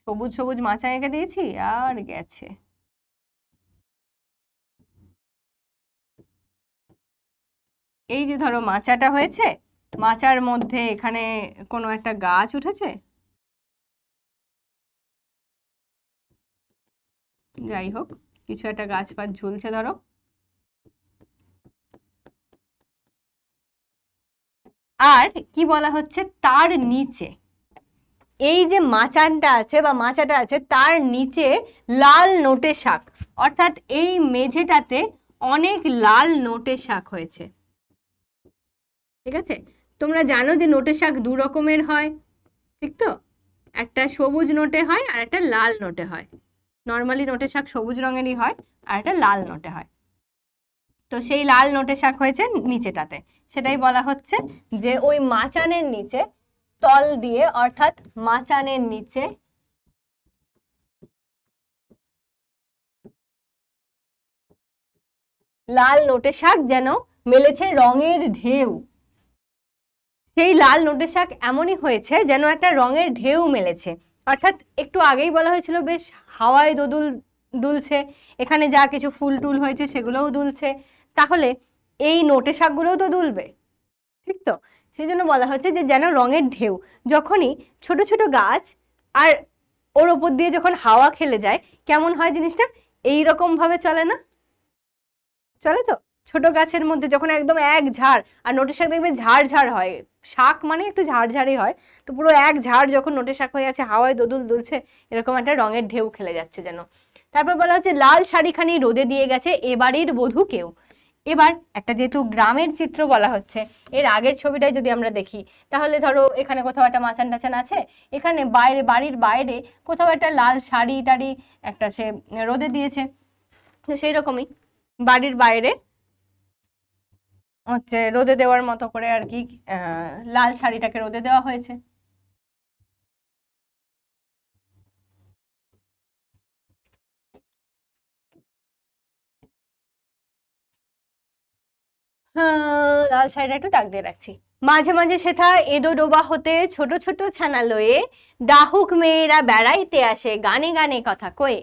Speaker 1: সবুজ সবুজ মাচা এঁকে দিয়েছি আর গেছে। এই যে ধরো মাচাটা হয়েছে, মাচার মধ্যে এখানে কোনো একটা গাছ উঠেছে, যাই হোক কিছু একটা গাছ ফাছ ঝুলছে ধরো, আর কি বলা হচ্ছে তার নিচে, এই যে মাচানটা আছে বা মাচাটা আছে তার নিচে লাল নোটে শাক, অর্থাৎ এই মেঝেটাতে অনেক লাল নোটে শাক হয়েছে। ঠিক আছে। তোমরা জানো যে নোটে শাক দু রকমের হয়, ঠিক তো? একটা সবুজ নোটে হয় আর একটা লাল নোটে হয়। নর্মালি নোটে শাক সবুজ রঙেরই হয়, আর একটা লাল নোটে হয়। তো সেই লাল নোটে শাক হয়েছে নিচেটাতে, সেটাই বলা হচ্ছে যে ওই মাচানের নিচে, তল দিয়ে অর্থাৎ মাচানের নিচে লাল নোটে শাক যেন মেলেছে রঙের ঢেউ। সেই লাল নোটে শাক এমনই হয়েছে যেন একটা রঙের ঢেউ মেলেছে, অর্থাৎ একটু আগেই বলা হয়েছিল বেশ হাওয়ায় দোদুল দুলছে, এখানে যা কিছু ফুল টুল হয়েছে সেগুলোও দুলছে, তাহলে এই নোটে শাকগুলোও তো দুলবে, ঠিক তো? সেই জন্য বলা হচ্ছে যে যেন রঙের ঢেউ, যখনই ছোট ছোট গাছ আর ওর ওপর দিয়ে যখন হাওয়া খেলে যায় কেমন হয় জিনিসটা, এইরকম ভাবে চলে না? চলে তো। ছোট গাছের মধ্যে যখন একদম এক ঝাড়, আর নোটে শাক দেখবে ঝাড় ঝাড় হয়, শাক মানে একটু ঝাড়ঝাড়ই হয়, তো পুরো এক ঝাড় যখন নোটে শাক হয়ে আছে, হাওয়ায় দোদুল দুলছে, এরকম একটা রঙের ঢেউ খেলে যাচ্ছে যেন। তারপর বলা হচ্ছে লাল শাড়িখানি রোদে দিয়ে গেছে এবাড়ির বধূ কেউ। এবার একটা যেহেতু গ্রামের চিত্র বলা হচ্ছে, এর আগের ছবিটাই যদি আমরা দেখি তাহলে ধরো এখানে কোথাও একটা মাচান টাচান আছে, এখানে বাইরে বাড়ির বাইরে কোথাও একটা লাল শাড়ি টাড়ি একটা সে রোদে দিয়েছে, তো সেই রকমই বাড়ির বাইরে হচ্ছে রোদে দেওয়ার মতো করে আর কি লাল শাড়িটাকে রোদে দেওয়া হয়েছে। লাল শাড়িটা একটু দাগ দিয়ে রাখছি। মাঝে মাঝে সেথা এদো ডোবা হতে ছোট ছোট ছানা লয়ে, ডাহুক মেয়েরা বেড়াইতে আসে গানে গানে কথা কয়ে।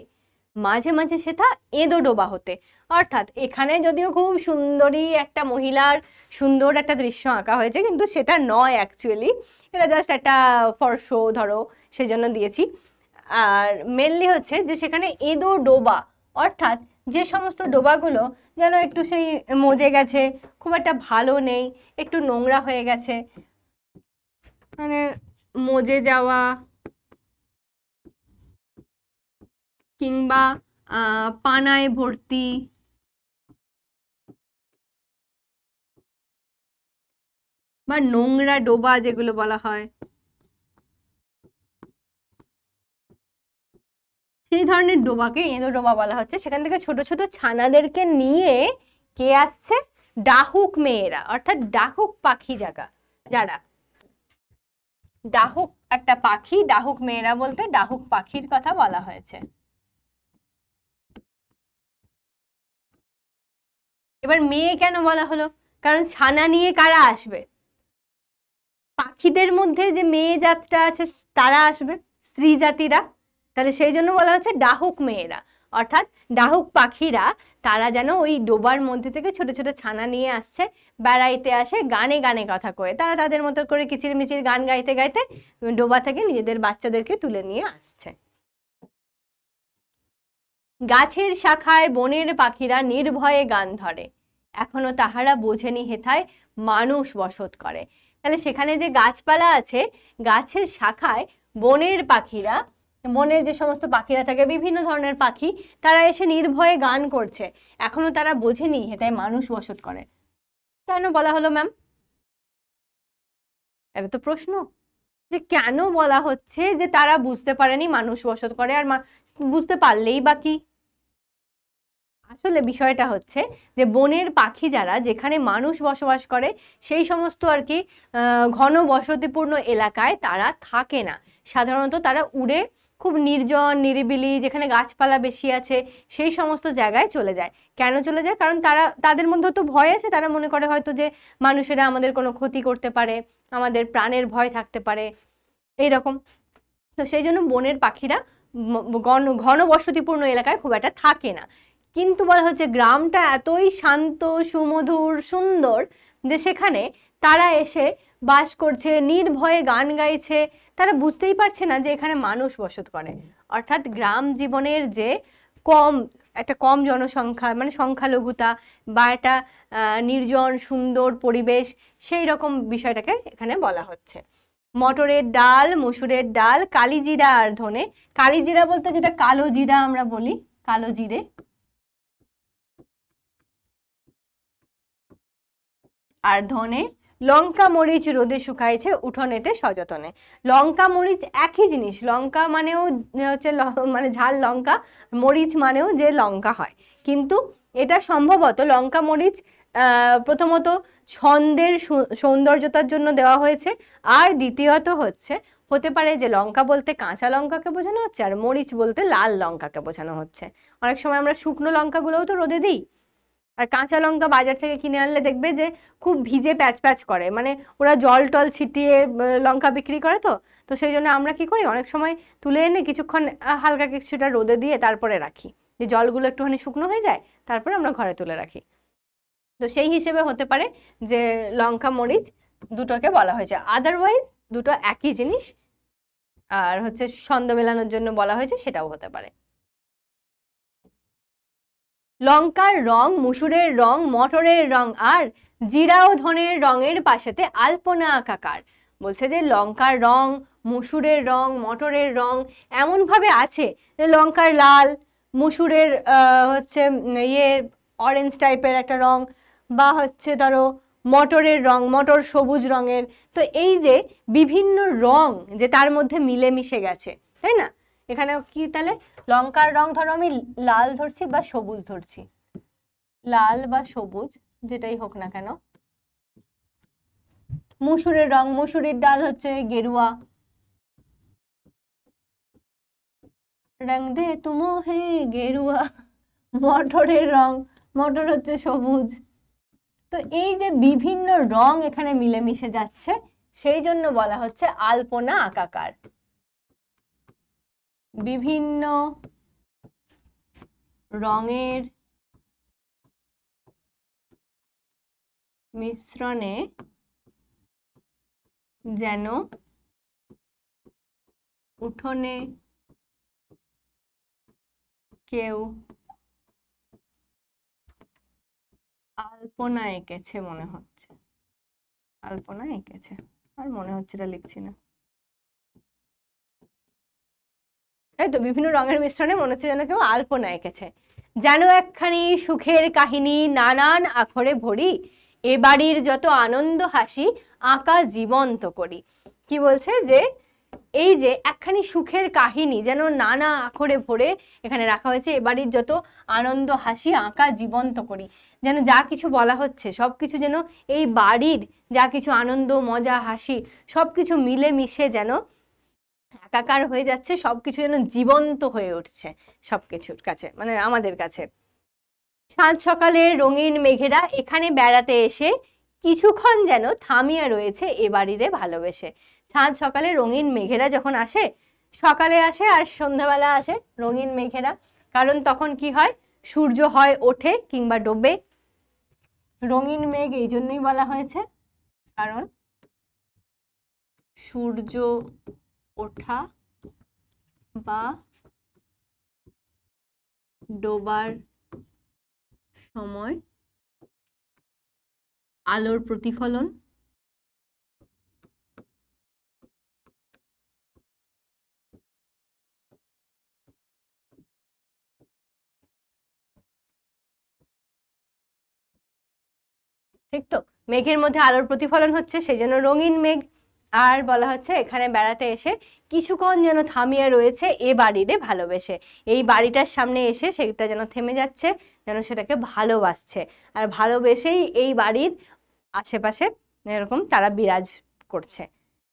Speaker 1: মাঝে মাঝে সেথা এদো ডোবা হতে, অর্থাৎ এখানে যদিও খুব সুন্দরী একটা মহিলার সুন্দর একটা দৃশ্য আঁকা হয়েছে, কিন্তু সেটা নয় অ্যাকচুয়ালি, এটা জাস্ট একটা ফর শো ধরো সেজন্য দিয়েছি। আর মেনলি হচ্ছে যে সেখানে এদো ডোবা, অর্থাৎ যে সমস্ত ডোবাগুলো যেন একটু সেই মজে গেছে, খুব একটা ভালো নেই, একটু নোংরা হয়ে গেছে, মানে মজে যাওয়া কিংবা পানায় ভর্তি, বা নোংরা ডোবা যেগুলো বলা হয়, সেই ধরনের ডোবাকে এঁদো ডোবা বলা হচ্ছে। সেখান থেকে ছোট ছোট ছানাদেরকে নিয়ে কে আসছে, ডাহুক মেয়েরা, অর্থাৎ ডাহুক পাখি যারা, ডাহুক একটা পাখি, ডাহুক মেয়েরা বলতে ডাহুক পাখির কথা বলা হয়েছে। এবার মেয়ে কেন বলা হলো, কারণ ছানা নিয়ে কারা আসবে, পাখিদের মধ্যে যে মেয়ে জাতটা আছে তারা আসবে, স্ত্রী জাতিরা, তাহলে সেই জন্য বলা হচ্ছে ডাহুক মেয়েরা, অর্থাৎ ডাহুক পাখিরা, তারা যেন ওই ডোবার মধ্যে থেকে ছোট ছোট ছানা নিয়ে আসছে, বেড়াইতে আসে গানে গানে কথা কয়ে, তারা তাদের মতো করে কিচিরমিচির গান গাইতে গাইতে ডোবা থেকে নিজেদের বাচ্চাদেরকে তুলে নিয়ে আসছে। গাছের শাখায় বনের পাখিরা নির্ভয়ে গান ধরে, এখনো তাহারা বোঝেনি হেথায় মানুষ বসত করে। তাহলে সেখানে যে গাছপালা আছে, গাছের শাখায় বনের পাখিরা, বনের যে সমস্ত পাখিরা থাকে, বিভিন্ন ধরনের পাখি, তারা এসে নির্ভয়ে গান করছে, এখনো তারা বোঝেনি হেথায় মানুষ বসত করে। কেন বলা হলো ম্যাম? এটা তো প্রশ্ন, যে কেন বলা হচ্ছে যে তারা বুঝতে পারেনি মানুষ বসত করে, আর বুঝতে পারলেই বা কি? আসলে বিষয়টা হচ্ছে যে বনের পাখি যারা, যেখানে মানুষ বসবাস করে, সেই সমস্ত আর কি ঘন বসতিপূর্ণ এলাকায় তারা থাকে না। সাধারণত তারা উড়ে খুব নির্জন নিরিবিলি, যেখানে গাছপালা বেশি আছে, সেই সমস্ত জায়গায় চলে যায়। কেন চলে যায়? কারণ তাদের মধ্যে তো ভয় আছে, তারা মনে করে হয়তো যে মানুষেরা আমাদের কোনো ক্ষতি করতে পারে, আমাদের প্রাণের ভয় থাকতে পারে, এইরকম। তো সেই জন্য বনের পাখিরা ঘন বসতিপূর্ণ এলাকায় খুব একটা থাকে না। কিন্তু বলা হচ্ছে গ্রামটা এতই শান্ত, সুমধুর, সুন্দর, যে সেখানে তারা এসে বাস করছে, নির্ভয়ে গান গাইছে, তারা বুঝতেই পারছে না যে এখানে মানুষ বসত করে। অর্থাৎ গ্রাম জীবনের যে একটা কম জনসংখ্যা, মানে সংখ্যালঘুতা, বা একটা নির্জন সুন্দর পরিবেশ, সেই রকম বিষয়টাকে এখানে বলা হচ্ছে। মটরের ডাল, মসুরের ডাল, কালিজিরা আর ধনে। কালিজিরা বলতে যেটা কালো জিরা আমরা বলি, কালো জিরে, আর ধনে। লঙ্কা মরিচ রোদে শুকাইছে, উঠোনেতে সযতনে। লঙ্কা মরিচ একই জিনিস, লঙ্কা মানেও হচ্ছে মানে ঝাল লঙ্কা, মরিচ মানেও যে লঙ্কা হয়, কিন্তু এটা সম্ভবত লঙ্কা মরিচ প্রথমত ছন্দের সৌন্দর্যতার জন্য দেওয়া হয়েছে, আর দ্বিতীয়ত হতে পারে যে লঙ্কা বলতে কাঁচা লঙ্কাকে বোঝানো হচ্ছে, আর মরিচ বলতে লাল লঙ্কাকে বোঝানো হচ্ছে। অনেক সময় আমরা শুকনো লঙ্কাগুলোও তো রোদে দিই, আর কাঁচা লঙ্কা বাজার থেকে কিনে আনলে দেখবে যে খুব ভিজে প্যাচ প্যাচ করে, মানে ওরা জল টল ছিটিয়ে লঙ্কা বিক্রি করে। তো তো সেই জন্য আমরা কি করি, অনেক সময় তুলে এনে কিছুক্ষণ হালকা কিছুটা রোদে দিয়ে তারপরে রাখি, যে জলগুলো একটুখানি শুকনো হয়ে যায়, তারপরে আমরা ঘরে তুলে রাখি। তো সেই হিসেবে হতে পারে যে লঙ্কা মরিচ দুটোকে বলা হয়েছে, আদারওয়াইজ দুটো একই জিনিস, আর ছন্দ মেলানোর জন্য বলা হয়েছে, সেটাও হতে পারে। লঙ্কার রং, মুসুরের রং, মটরের রং, আর জিরা ও ধনের রঙের পাশেতে আলপনা আঁকাকার। বলছে যে লঙ্কার রং, মুসুরের রং, মটরের রং এমন ভাবে আছে যে লঙ্কার লাল, মুসুরের অরেঞ্জ টাইপের একটা রং, বা ধরো মটরের রং, মটর সবুজ রঙের। তো এই যে বিভিন্ন রং যে তার মধ্যে মিলেমিশে গেছে, তাই না? এখানে কি তাহলে লঙ্কার রং, ধরো আমি লাল ধরছি বা সবুজ ধরছি, লাল বা সবুজ যেটাই হোক না কেন। মুসুরের রং, মুসুরির ডাল গেরুয়া, রং দে তুমো হে গেরুয়া। মটরের রং, মটর সবুজ। তো এই যে বিভিন্ন রং এখানে মিলেমিশে যাচ্ছে, সেই জন্য বলা হচ্ছে আলপনা আঁকাকার। বিভিন্ন রঙের মিশ্রণে যেন উঠোনে কেউ আলপনা এঁকেছে মনে হচ্ছে, আলপনা এঁকেছে, আর মনে হচ্ছে এটা লিখছি না, তাই তো বিভিন্ন রঙের মিশ্রণে মনে হচ্ছে যেন কেউ আলপনা এঁকেছে। যেন একখানি সুখের কাহিনী নানান আখরে ভরি, এ বাড়ির যত আনন্দ হাসি আঁকা জীবন্ত করি। কি বলছে যে এই যে একখানি সুখের কাহিনী যেন নানা আখরে ভরে এখানে রাখা হয়েছে, এ বাড়ির যত আনন্দ হাসি আঁকা জীবন্ত করি। যেন যা কিছু বলা হচ্ছে সবকিছু যেন এই বাড়ির যা কিছু আনন্দ, মজা, হাসি সবকিছু মিলে মিশে যেন একাকার হয়ে যাচ্ছে, সবকিছু যেন জীবন্ত হয়ে উঠছে সবকিছুর কাছে, মানে আমাদের কাছে। সাত সকালে রঙিন মেঘেরা এখানে বেড়াতে এসে কিছুক্ষণ যেন থামিয়া রয়েছে এ বাড়িরে ভালোবেসে। সাত সকালে রঙিন মেঘেরা যখন আসে, সকালে আসে আর সন্ধ্যাবেলা আসে রঙিন মেঘেরা, কারণ তখন কি হয়, সূর্য হয় ওঠে কিংবা ডোবে। রঙিন মেঘ এই জন্যই বলা হয়েছে কারণ সূর্য ওঠা বা ডোবার সময় আলোর প্রতিফলন। ঠিক তো, মেঘের মধ্যে আলোর প্রতিফলন হচ্ছে, সেই জন্য রঙিন মেঘ। আর বলা হচ্ছে এখানে বেড়াতে এসে কিছুক্ষণ যেন থামিয়ে রয়েছে এ বাড়িরে ভালোবেসে, এই বাড়িটার সামনে এসে সেটা যেন থেমে যাচ্ছে, যেন সেটাকে ভালোবাসছে, আর ভালোবেসেই এই বাড়ির আশেপাশে এরকম তারা বিরাজ করছে।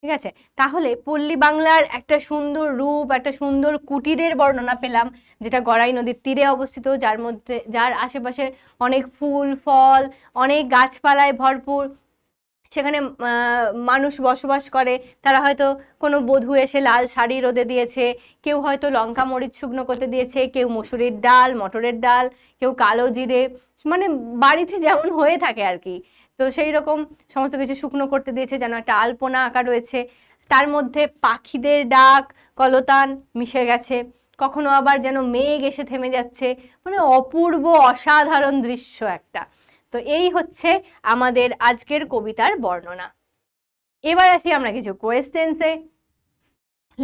Speaker 1: ঠিক আছে, তাহলে পল্লী বাংলার একটা সুন্দর রূপ, একটা সুন্দর কুটিরের বর্ণনা পেলাম, যেটা গড়াই নদীর তীরে অবস্থিত, যার আশেপাশে অনেক ফুল ফল, অনেক গাছপালায় ভরপুর। সেখানে মানুষ বসবাস করে, তারা হয়তো কোনো বধূ এসে লাল শাড়ি রোদে দিয়েছে, কেউ হয়তো লঙ্কা মরিচ শুকনো করতে দিয়েছে, কেউ মসুরির ডাল, মটরের ডাল, কেউ কালো জিরে, মানে বাড়িতে যেমন হয়ে থাকে আর কি। তো সেই রকম সমস্ত কিছু শুকনো করতে দিয়েছে, যেন একটা আলপনা আঁকা রয়েছে, তার মধ্যে পাখিদের ডাক কলতান মিশে গেছে, কখনো আবার যেন মেঘ এসে থেমে যাচ্ছে, মানে অপূর্ব অসাধারণ দৃশ্য একটা। তো এই হচ্ছে আমাদের আজকের কবিতার বর্ণনা। এবার আসি আমরা কিছু কোয়েশ্চেন্সে।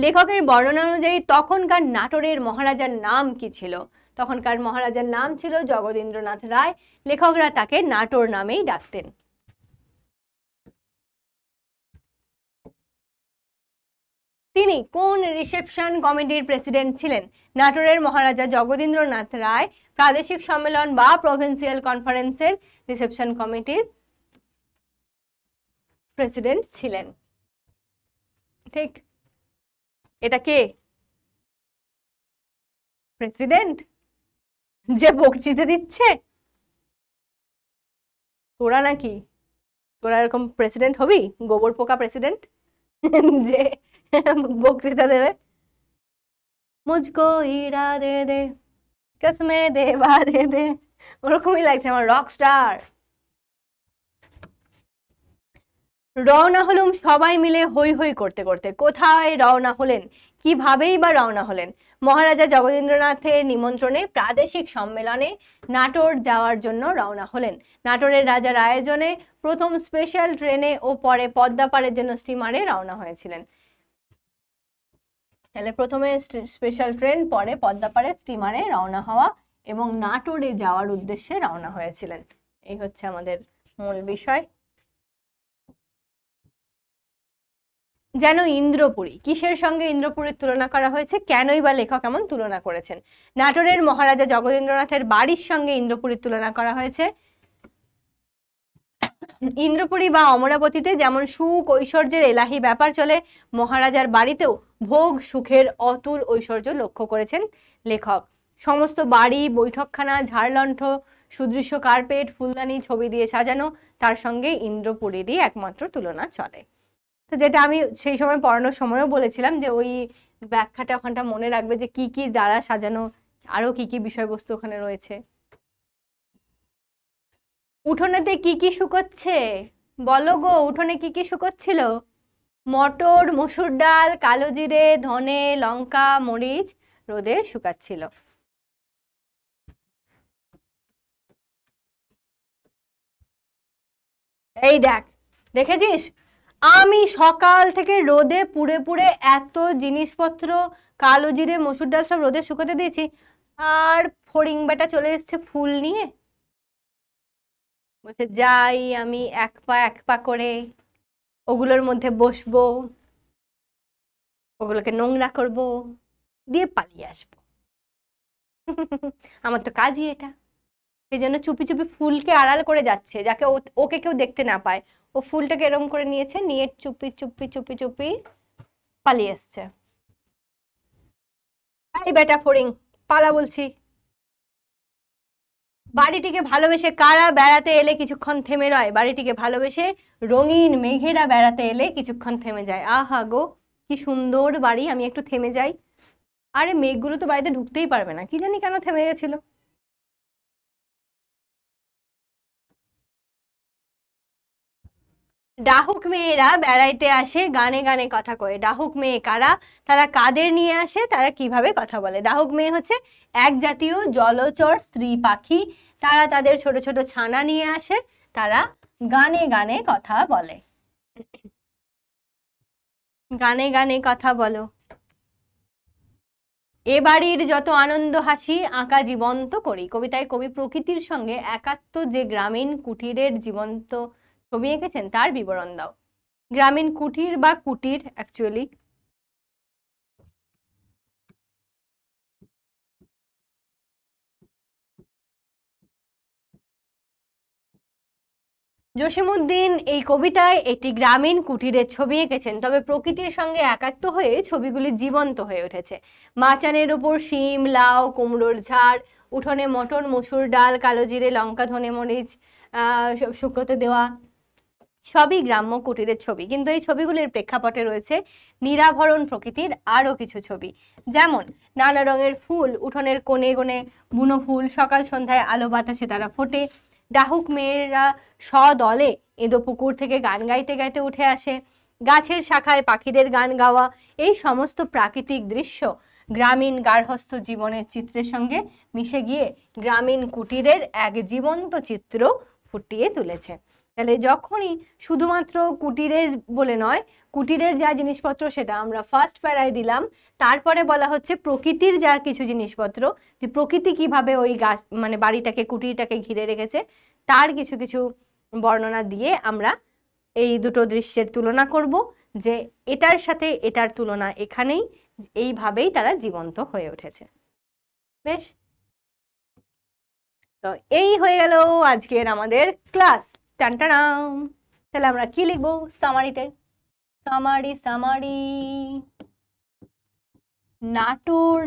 Speaker 1: লেখকের বর্ণনা অনুযায়ী তখনকার নাটোরের মহারাজার নাম কি ছিল? তখনকার মহারাজার নাম ছিল জগদীন্দ্রনাথ রায়। লেখকরা তাকে নাটোর নামেই ডাকতেন। তিনি কোন রিসেপশন কমিটির প্রেসিডেন্ট ছিলেন? নাটোরের মহারাজা জগদীন্দ্রনাথ রায় প্রাদেশিক সম্মেলন বা প্রভিন্সিয়াল কনফারেন্সের রিসেপশন কমিটির প্রেসিডেন্ট ছিলেন। ঠিক, এটা কে? প্রেসিডেন্ট যে বক্তৃতা দিচ্ছে? তোরা নাকি, তোরা এরকম প্রেসিডেন্ট হবি, গোবর পোকা প্রেসিডেন্ট যে বক্তৃতা দেবে? মুঝকো ইরা দে দে কসমে দেবা দে দে, ওরকমই লাগছে আমার, রক স্টার। রওনা হলুম সবাই মিলে হই হই করতে করতে। কোথায় রওনা হলেন? কিভাবেই বা রওনা হলেন? মহারাজা জগদীন্দ্রনাথের নিমন্ত্রণে প্রাদেশিক সম্মেলনে নাটোর যাওয়ার জন্য রওনা হলেন। নাটোরের রাজার আয়োজনে প্রথম স্পেশাল ট্রেনে ও পরে পদ্মাপাড়ের জন্য স্টিমারে রওনা হয়েছিলেন। তাহলে প্রথমে স্পেশাল ট্রেন, পরে পদ্মাপাড়ে স্টিমারে রওনা হওয়া এবং নাটোরে যাওয়ার উদ্দেশ্যে রওনা হয়েছিলেন। এই হচ্ছে আমাদের মূল বিষয়। যেন ইন্দ্রপুরী, কিসের সঙ্গে ইন্দ্রপুরীর তুলনা করা হয়েছে? কেনই বা লেখক এমন তুলনা করেছেন? নাটোরের মহারাজা জগদীন্দ্রনাথের বাড়ির সঙ্গে ইন্দ্রপুরীর তুলনা করা হয়েছে। ইন্দ্রপুরী বা অমরাবতীতে যেমন সুখ ঐশ্বর্যের এলাহি ব্যাপার চলে, মহারাজার বাড়িতেও ভোগ সুখের অতুল ঐশ্বর্য লক্ষ্য করেছেন লেখক। সমস্ত বাড়ি, বৈঠকখানা, ঝাড়লণ্ঠ, সুদৃশ্য কার্পেট, ফুলদানি, ছবি দিয়ে সাজানো, তার সঙ্গে ইন্দ্রপুরীরই একমাত্র তুলনা চলে। তো যেটা আমি সেই সময় পড়ানোর সময়ও বলেছিলাম যে ওই ব্যাখ্যাটা ওখানটা মনে রাখবে, যে কি কি দ্বারা সাজানো, আরো কি কি বিষয়বস্তু ওখানে রয়েছে। উঠোনেতে কি কি শুকোচ্ছে? বলো গো, উঠোনে কি কি শুকোচ্ছিল? মটর, মসুর ডাল, কালো জিরে, ধনে, লঙ্কা, মরিচ রোদে শুকাচ্ছিল। এই দেখ, দেখেছিস আমি সকাল থেকে রোদে পুড়ে পুড়ে এত জিনিসপত্র, কালো জিরে, মসুর ডাল সব রোদে শুকাতে দিয়েছি, আর ফড়িং বেটা চলে এসছে ফুল নিয়ে, বলছে যাই আমি এক পা এক পা করে ওগুলোর মধ্যে বসবো, ওগুলোকে নোংরা করব, দিয়ে পালিয়ে আসবো। আমার তো কাজই এটা। সেই জন্য চুপি চুপি ফুলকে আড়াল করে যাচ্ছে, যাকে ওকে কেউ দেখতে না পায়। ও ফুলটাকে এরম করে নিয়েছে, নিয়ে চুপি চুপি চুপি চুপি পালিয়ে এসছে। এই বেটা ফড়িং, পালা বলছি। বাড়িটিকে ভালোবেসে কারা বেড়াতে এলে কিছুক্ষণ থেমে রয়? বাড়িটিকে ভালোবেসে রঙিন মেঘেরা বেড়াতে এলে কিছুক্ষণ থেমে যায়। আহা গো, কি সুন্দর বাড়ি, আমি একটু থেমে যাই। আরে মেঘগুলো তো বাড়িতে ঢুকতেই পারবে না, কি জানি কেন থেমে গেছিল। ডাহুক মেয়েরা বেড়াইতে আসে গানে গানে কথা কয়ে। ডাহুক মেয়ে কারা? তারা কাদের নিয়ে আসে, তারা কিভাবে কথা বলে? ডাহুক মেয়ে হচ্ছে এক জাতীয় জলচর স্ত্রী পাখি, তারা তাদের ছোট ছোট ছানা নিয়ে আসে, তারা গানে গানে কথা বলে। গানে গানে কথা বলো। এ বাড়ির যত আনন্দ হাসি আঁকা জীবন্ত করি। কবিতায় কবি প্রকৃতির সঙ্গে একাত্ম যে গ্রামীণ কুটিরের জীবন্ত ছবি এঁকেছেন তার বিবরণ দাও। গ্রামীণ কুটির বা কুটির অ্যাকচুয়ালি জসীমউদ্দিন এই কবিতায় একটি গ্রামীণ কুটিরের ছবি এঁকেছেন, তবে প্রকৃতির সঙ্গে একাত্ম হয়ে ছবিগুলি জীবন্ত হয়ে উঠেছে। মাচানের ওপর শিম, লাউ, কুমড়োর ঝাড়, উঠোনে মটর, মসুর ডাল, কালো জিরে, লঙ্কা, ধনে মরিচ শুকোতে দেওয়া, সবই গ্রাম্য কুটিরের ছবি। কিন্তু এই ছবিগুলির প্রেক্ষাপটে রয়েছে নিরাভরণ প্রকৃতির আরও কিছু ছবি, যেমন নানা রঙের ফুল, উঠোনের কোণে কোণে বুনো ফুল, সকাল সন্ধ্যায় আলো বাতাসে তারা ফোটে, ডাহুক মেয়েরা সদলে এঁদো পুকুর থেকে গান গাইতে গাইতে উঠে আসে, গাছের শাখায় পাখিদের গান গাওয়া। এই সমস্ত প্রাকৃতিক দৃশ্য গ্রামীণ গার্হস্থ্য জীবনের চিত্রের সঙ্গে মিশে গিয়ে গ্রামীণ কুটিরের এক জীবন্ত চিত্র ফুটিয়ে তুলেছে। তাহলে যখনই শুধুমাত্র কুটিরের বলে নয়, কুটিরের যা জিনিসপত্র সেটা আমরা ফার্স্ট প্যারায় দিলাম, তারপরে বলা হচ্ছে প্রকৃতির যা কিছু জিনিসপত্র, যে প্রকৃতি কিভাবে ওই গাছ মানে বাড়িটাকে কুটিরটাকে ঘিরে রেখেছে তার কিছু কিছু বর্ণনা দিয়ে আমরা এই দুটো দৃশ্যের তুলনা করব, যে এটার সাথে এটার তুলনা এখানেই, এইভাবেই তারা জীবন্ত হয়ে উঠেছে। বেশ, তো এই হয়ে গেল আজকের আমাদের ক্লাস। টানটানাম। তাহলে আমরা কি লিখবো সামারিতে? সামারি নাটোর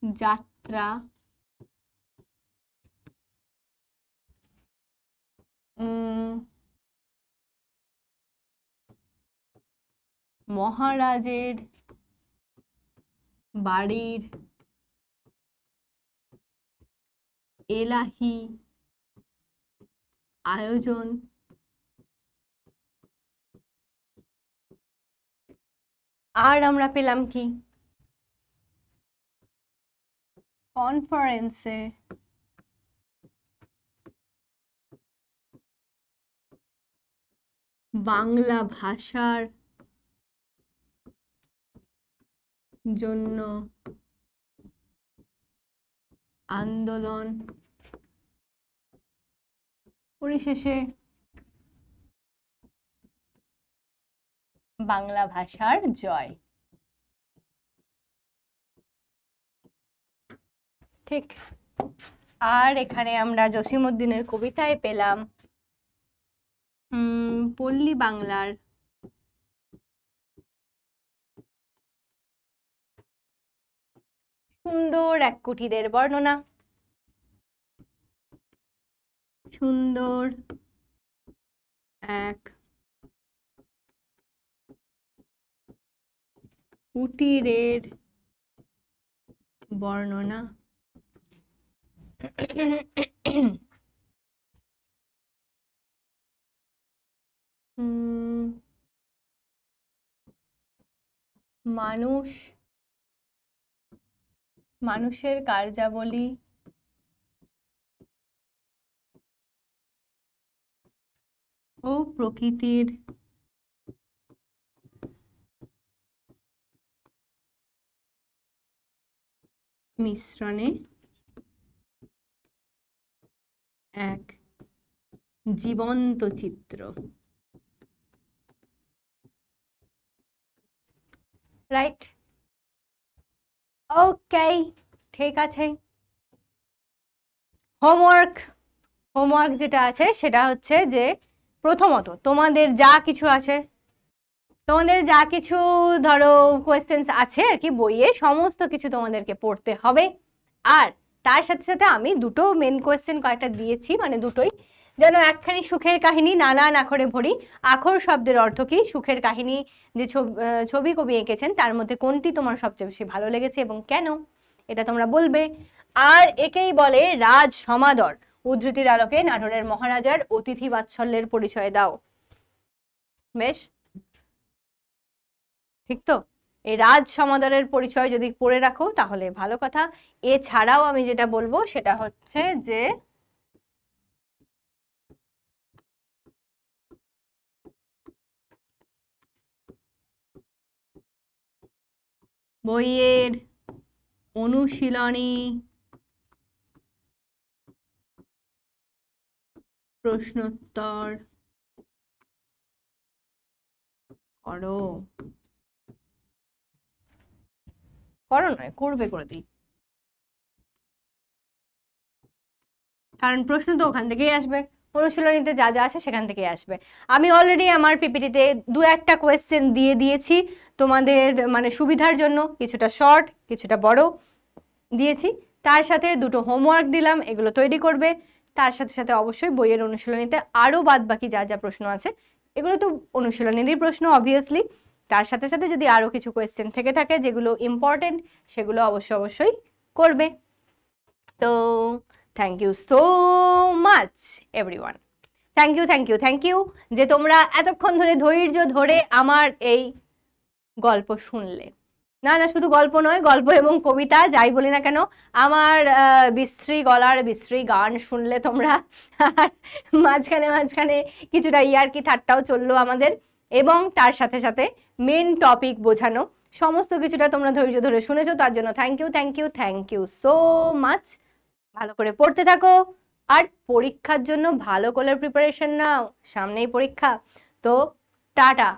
Speaker 1: যাত্রা মহারাজের বাড়ির এলাহি আয়োজন আর আমরা পেলাম কি? কনফারেন্সে বাংলা ভাষার জন্য আন্দোলন, পরিশেষে বাংলা ভাষার জয়। ঠিক। আর এখানে আমরা জসীমউদ্দিনের কবিতায় পেলাম পল্লী বাংলার সুন্দর এক কুটিরের বর্ণনা। সুন্দর এক কুটিরের বর্ণনা। মানুষের কার্যাবলী ও প্রকৃতির মিশ্রণে এক জীবন্ত চিত্র। রাইট? ওকে, ঠিক আছে। হোমওয়ার্ক যেটা আছে সেটা হচ্ছে যে প্রথমত তোমাদের যা কিছু আছে, তোমাদের যা কিছু ধরো কোয়েশ্চেন্স আছে আর কি বইয়ে, সমস্ত কিছু তোমাদেরকে পড়তে হবে। আর তার সাথে সাথে আমি দুটো মেন কোয়েশ্চেন কয়েকটা দিয়েছি, মানে দুটোই, যেন একখানি সুখের কাহিনী নানান আখরে ভরি। আখর শব্দের অর্থ কি? সুখের কাহিনী যে ছবি কবি এঁকেছেন তার মধ্যে কোনটি তোমার সবচেয়ে বেশি ভালো লেগেছে এবং কেন, এটা তোমরা বলবে। আর একেই বলে রাজ সমাদর। উদ্ধৃতির আলোকে নাটোরের মহারাজার অতিথি বাৎসল্যের পরিচয় দাও। বেশ, ঠিক তো? এই রাজ সমাদরের পরিচয় যদি পড়ে রাখো তাহলে ভালো কথা। এছাড়াও আমি যেটা বলবো সেটা হচ্ছে যে বইয়ের অনুশীলনী প্রশ্নোত্তর করো, করো নয় করবে করে দিই, কারণ প্রশ্ন তো ওখান থেকেই আসবে, অনুশীলনীতে যা যা আসে সেখান থেকেই আসবে। আমি অলরেডি আমার পিপিটিতে দু একটা কোয়েশ্চেন দিয়ে দিয়েছি তোমাদের মানে সুবিধার জন্য, কিছুটা শর্ট কিছুটা বড় দিয়েছি, তার সাথে দুটো হোমওয়ার্ক দিলাম, এগুলো তৈরি করবে। তার সাথে সাথে অবশ্যই বইয়ের অনুশীলনীতে আরও বাদ বাকি যা যা প্রশ্ন আছে এগুলো তো অনুশীলনেরই প্রশ্ন অবভিয়াসলি, তার সাথে সাথে যদি আরও কিছু কোয়েশ্চেন থেকে থাকে যেগুলো ইম্পর্টেন্ট সেগুলো অবশ্যই করবে। তো thank you so much everyone, thank you যে তোমরা এতক্ষণ ধরে ধৈর্য ধরে আমার এই গল্প শুনলে। না না, শুধু গল্প নয়, গল্প এবং কবিতা যাই বলি না কেন, আমার বিশ্রী গলার বিশ্রী গান শুনলে তোমরা। আর মাঝখানে মাঝখানে কিছুটা ইয়ার্কি ঠাট্টাও চললো আমাদের, এবং তার সাথে সাথে মেন টপিক বোঝানো, সমস্ত কিছুটা তোমরা ধৈর্য ধরে শুনেছো, তার জন্য থ্যাংক ইউ সো মাচ। ভালো করে পড়তে থাকো, আর পরীক্ষার জন্য ভালো করে প্রিপারেশন নাও, সামনেই পরীক্ষা। তো টাটা।